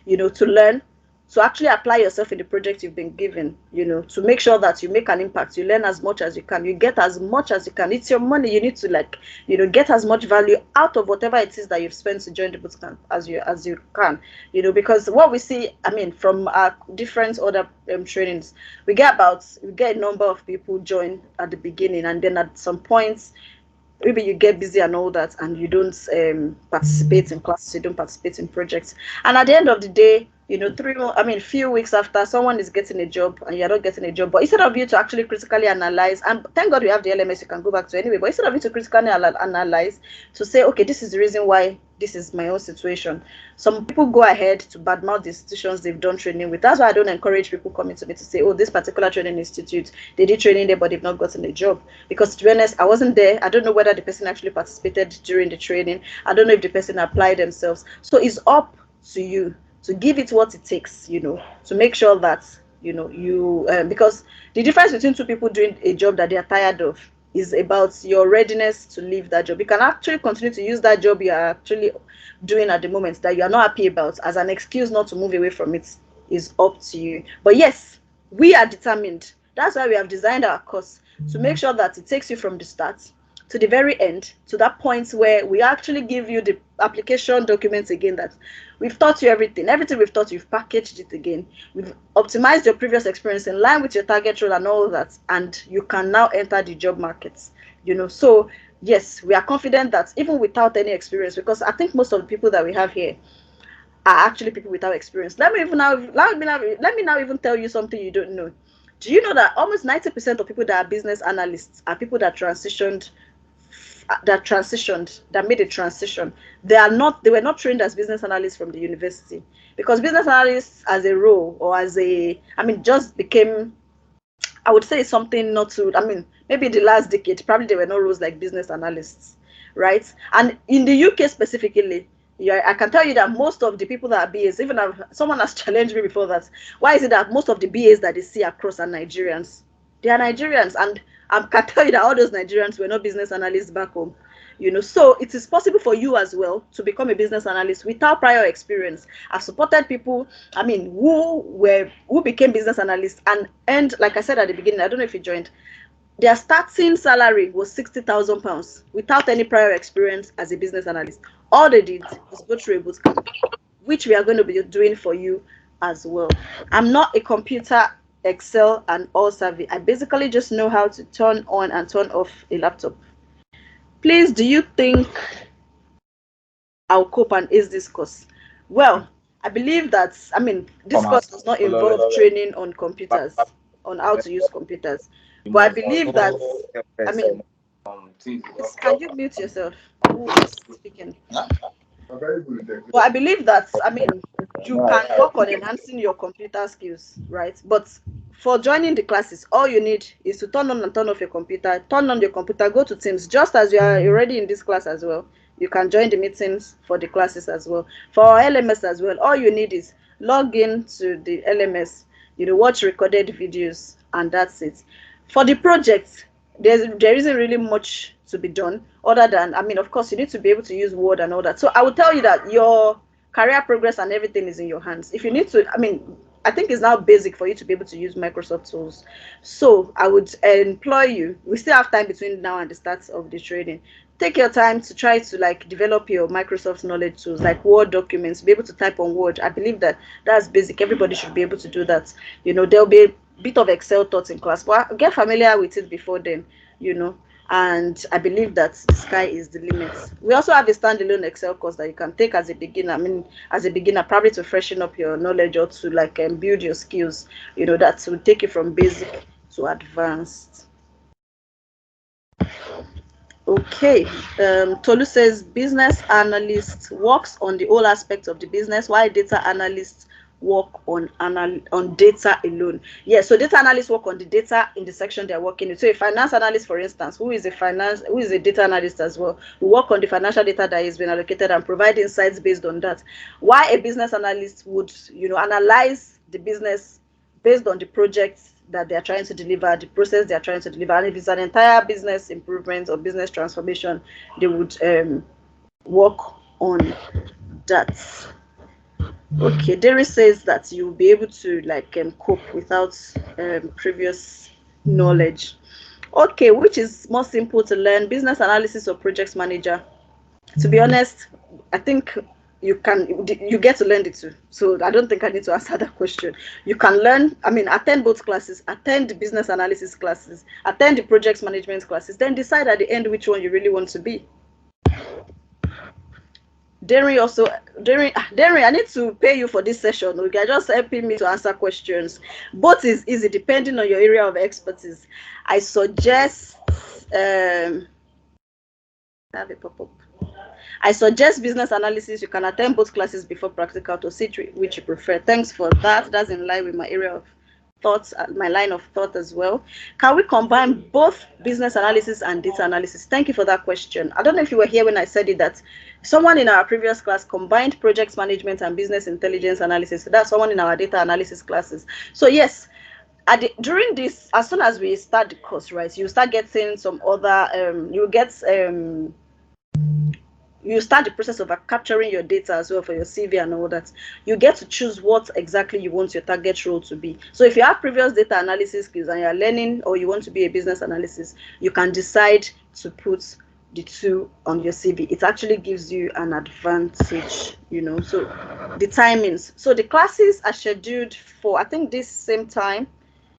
to learn, to actually apply yourself in the project you've been given, to make sure that you make an impact, you learn as much as you can, you get as much as you can. It's your money. You need to get as much value out of whatever it is that you've spent to join the bootcamp as you can, because what we see, from our different other trainings, we get a number of people join at the beginning, and then at some points maybe you get busy and all that, and you don't participate in classes, you don't participate in projects, and at the end of the day, you know, few weeks after, someone is getting a job and you're not getting a job. But instead of you to actually critically analyze, and thank God we have the LMS you can go back to anyway, but instead of you to critically analyze, to say, okay, this is the reason why this is my own situation. Some people go ahead to badmouth the institutions they've done training with. That's why I don't encourage people coming to me to say, oh, this particular training institute, they did training there, but they've not gotten a job. Because to be honest, I wasn't there. I don't know whether the person actually participated during the training. I don't know if the person applied themselves. So it's up to you to give it what it takes, you know, to make sure that, you know, because the difference between two people doing a job that they are tired of is about your readiness to leave that job. You can actually continue to use that job you are actually doing at the moment that you are not happy about as an excuse not to move away from it. Is up to you. But yes, we are determined. That's why we have designed our course, to make sure that it takes you from the start to the very end, to that point where we actually give you the application documents again, that we've taught you everything we've taught you, we've packaged it again, we've optimized your previous experience in line with your target role and all that, and you can now enter the job markets, you know. So yes, we are confident that even without any experience, because I think most of the people that we have here are actually people without experience. Let me now even tell you something you don't know. Do you know that almost 90% of people that are business analysts are people that made a transition? They were not trained as business analysts from the university, because business analysts as a role, or just became, I would say, something not to, maybe the last decade, probably there were no roles like business analysts, right? And in the UK specifically, yeah, I can tell you that most of the people that are BAs, even someone has challenged me before that, why is it that most of the BAs that they see across are Nigerians? They are Nigerians, and I can tell you that all those Nigerians were not business analysts back home. You know, so it is possible for you as well to become a business analyst without prior experience. I've supported people, who became business analysts and like I said at the beginning, I don't know if you joined, their starting salary was £60,000 without any prior experience as a business analyst. All they did was go through a bootcamp, which we are going to be doing for you as well. I'm not a computer, Excel, and all savvy. I basically just know how to turn on and turn off a laptop. Please, do you think I'll cope and ace this course? Well, I believe that, this course does not involve training on computers, on how to use computers. But I believe that, can you mute yourself? Who is speaking? But I believe that, you can work on enhancing your computer skills, right? But for joining the classes, all you need is to turn on and turn off your computer, go to Teams, just as you are already in this class as well. You can join the meetings for the classes as well. For our LMS as well, all you need is log in to the LMS, watch recorded videos, and that's it. For the projects, there isn't really much to be done other than, of course, you need to be able to use Word and all that. So I would tell you that your career progress and everything is in your hands. If you need to, I think it's now basic for you to be able to use Microsoft tools. So I would employ you. We still have time between now and the start of the training. Take your time to try to develop your Microsoft knowledge tools, like Word documents, be able to type on Word. I believe that that's basic. Everybody should be able to do that. There'll be a bit of Excel taught in class, but get familiar with it before then, and I believe that the sky is the limit. We also have a standalone Excel course that you can take as a beginner, probably to freshen up your knowledge or to build your skills, that will take you from basic to advanced. Okay, Tolu says business analyst works on the whole aspects of the business, while data analysts work on data alone. Yeah, so data analysts work on the data in the section they're working in. So a finance analyst, for instance, who is a data analyst as well, who work on the financial data that has been allocated and provide insights based on that. Why a business analyst would, analyze the business based on the projects that they are trying to deliver, the process they are trying to deliver, and if it's an entire business improvement or business transformation, they would work on that. Okay, Derry says that you'll be able to cope without previous knowledge. Okay, which is more simple to learn, business analysis or project manager? To be honest, I think you get to learn it too. So I don't think I need to answer that question. You can learn, attend both classes, attend the business analysis classes, attend the project management classes, then decide at the end which one you really want to be. Darren, I need to pay you for this session. Okay, just helping me to answer questions. Both is easy depending on your area of expertise. I suggest have a pop-up. I suggest business analysis. You can attend both classes before practical to see which you prefer. Thanks for that. That's in line with my area of thoughts, my line of thought as well. Can we combine both business analysis and data analysis? Thank you for that question. I don't know if you were here when I said it, that someone in our previous class combined project management and business intelligence analysis. That's someone in our data analysis classes. So yes, during this, as soon as we start the course, right, you start getting some other, you start the process of capturing your data as well for your CV and all that. You get to choose what exactly you want your target role to be. So if you have previous data analysis skills and you're learning, or you want to be a business analyst, you can decide to put the two on your CV. It actually gives you an advantage, So the timings. So the classes are scheduled for, I think, this same time,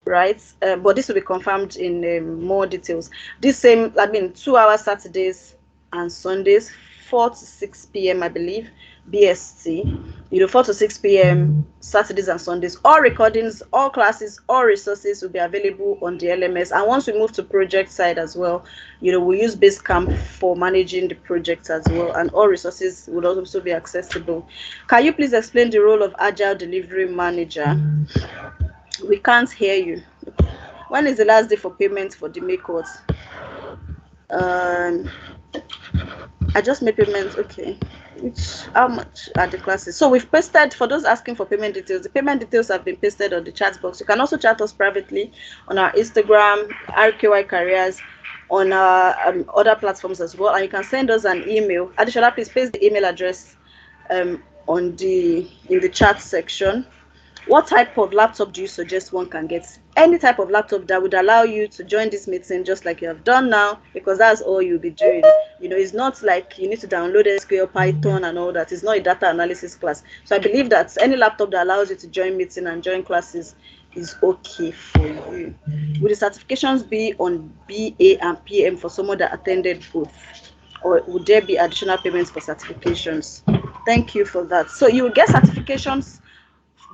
right? But this will be confirmed in more details. This same, 2 hours Saturdays and Sundays, 4 to 6 p.m. I believe, BST. 4 to 6 p.m. Saturdays and Sundays. All recordings, all classes, all resources will be available on the LMS. And once we move to project side as well, we use Bootcamp for managing the project as well. And all resources would also be accessible. Can you please explain the role of Agile Delivery Manager? We can't hear you. When is the last day for payment for the May course? I just made payments. Okay. How much are the classes? So we've pasted, for those asking for payment details, the payment details have been pasted on the chat box. You can also chat us privately on our Instagram, RQY Careers, on our other platforms as well. And you can send us an email. Additionally, please paste the email address in the chat section. What type of laptop do you suggest one can get? Any type of laptop that would allow you to join this meeting just like you have done now, because that's all you'll be doing. It's not like you need to download SQL, Python, and all that. It's not a data analysis class. So I believe that any laptop that allows you to join meeting and join classes is okay for you. Will the certifications be on BA and PM for someone that attended both? Or would there be additional payments for certifications? Thank you for that. So you will get certifications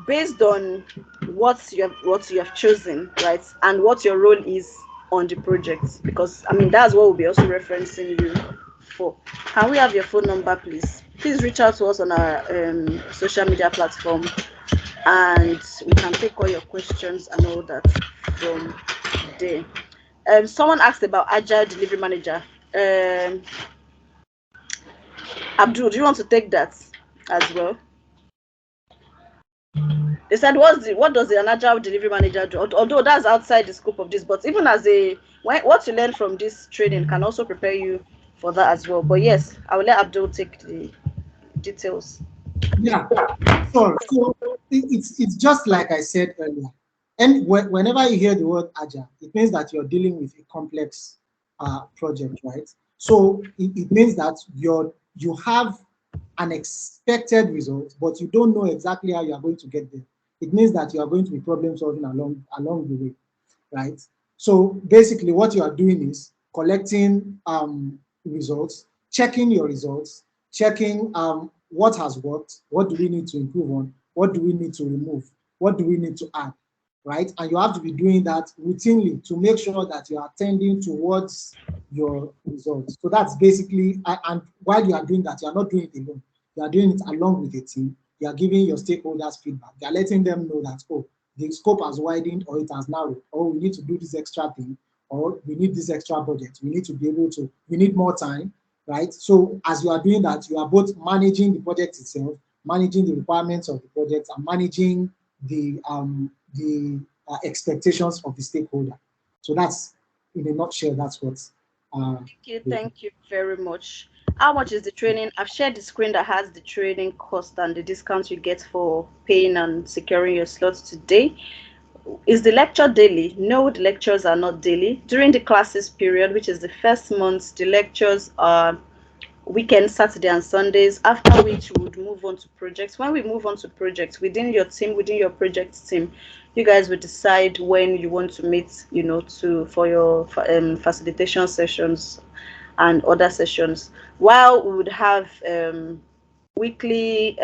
based on what you have chosen, right, and what your role is on the project, because that's what we'll be also referencing you for. Can we have your phone number, please? Please reach out to us on our social media platform, and we can take all your questions and all that from there. Someone asked about Agile Delivery Manager. Abdul, do you want to take that as well? They said, what does an Agile Delivery Manager do? Although that's outside the scope of this, but even as what you learn from this training can also prepare you for that as well. But yes, I will let Abdul take the details. Yeah, so it's just like I said earlier. And whenever you hear the word Agile, it means that you're dealing with a complex project, right? So it means that you have an expected result, but you don't know exactly how you are going to get there. It means that you are going to be problem solving along the way, right? So basically what you are doing is collecting results, checking your results, checking what has worked, what do we need to improve on, what do we need to remove, what do we need to add, right? And you have to be doing that routinely to make sure that you are tending towards your results. So that's basically, and while you are doing that, you are not doing it alone. You are doing it along with the team. You are giving your stakeholders feedback. You are letting them know that, oh, the scope has widened or it has narrowed, or we need to do this extra thing, or we need this extra budget. We need to be able to, we need more time, right? So as you are doing that, you are both managing the project itself, managing the requirements of the project, and managing the expectations of the stakeholder. So that's, in a nutshell, that's what. Thank you very much. How much is the training? I've shared the screen that has the training cost and the discounts you get for paying and securing your slots today. Is the lecture daily? No, the lectures are not daily. During the classes period, which is the first month, the lectures are weekends, Saturday and Sundays, after which we would move on to projects. When we move on to projects within your team, within your project team, you guys will decide when you want to meet, for your facilitation sessions and other sessions. While we would have weekly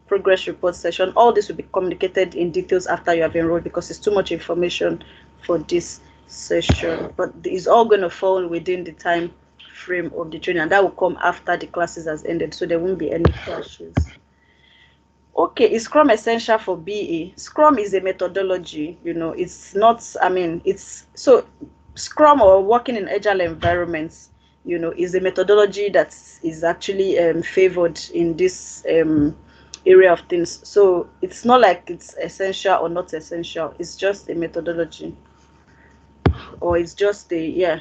progress report session, all this will be communicated in details after you have enrolled, because it's too much information for this session. But it's all going to fall within the time frame of the training, and that will come after the classes has ended, so there won't be any clashes. Okay, is Scrum essential for BA? Scrum is a methodology, it's not, it's so Scrum or working in agile environments, is a methodology that is actually favored in this area of things. So it's not like it's essential or not essential, it's just a methodology, or it's just a, yeah.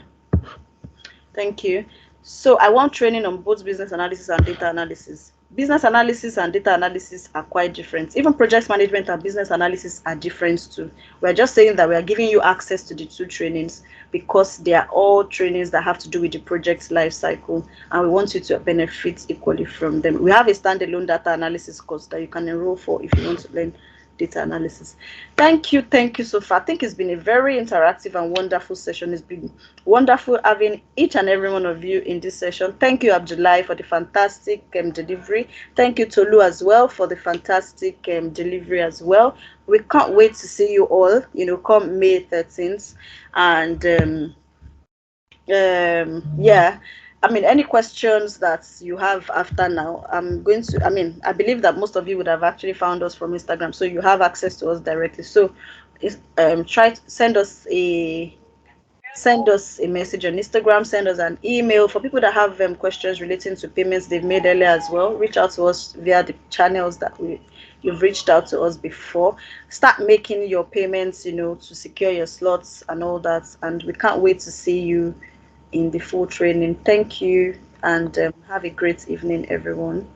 Thank you. So I want training on both business analysis and data analysis. Business analysis and data analysis are quite different. Even project management and business analysis are different too. We're just saying that we are giving you access to the two trainings because they are all trainings that have to do with the project's life cycle, and we want you to benefit equally from them. We have a standalone data analysis course that you can enroll for if you want to learn data analysis. Thank you so far. I think it's been a very interactive and wonderful session. It's been wonderful having each and every one of you in this session. Thank you, Abdullahi, for the fantastic delivery. Thank you, Tolu, as well, for the fantastic delivery as well. We can't wait to see you all, come May 13th. And yeah, any questions that you have after now, I believe that most of you would have actually found us from Instagram, so you have access to us directly. So try to send us a message on Instagram, send us an email. For people that have questions relating to payments they've made earlier as well, reach out to us via the channels that you've reached out to us before. Start making your payments, to secure your slots and all that. And we can't wait to see you in the full training. Thank you, and have a great evening, everyone.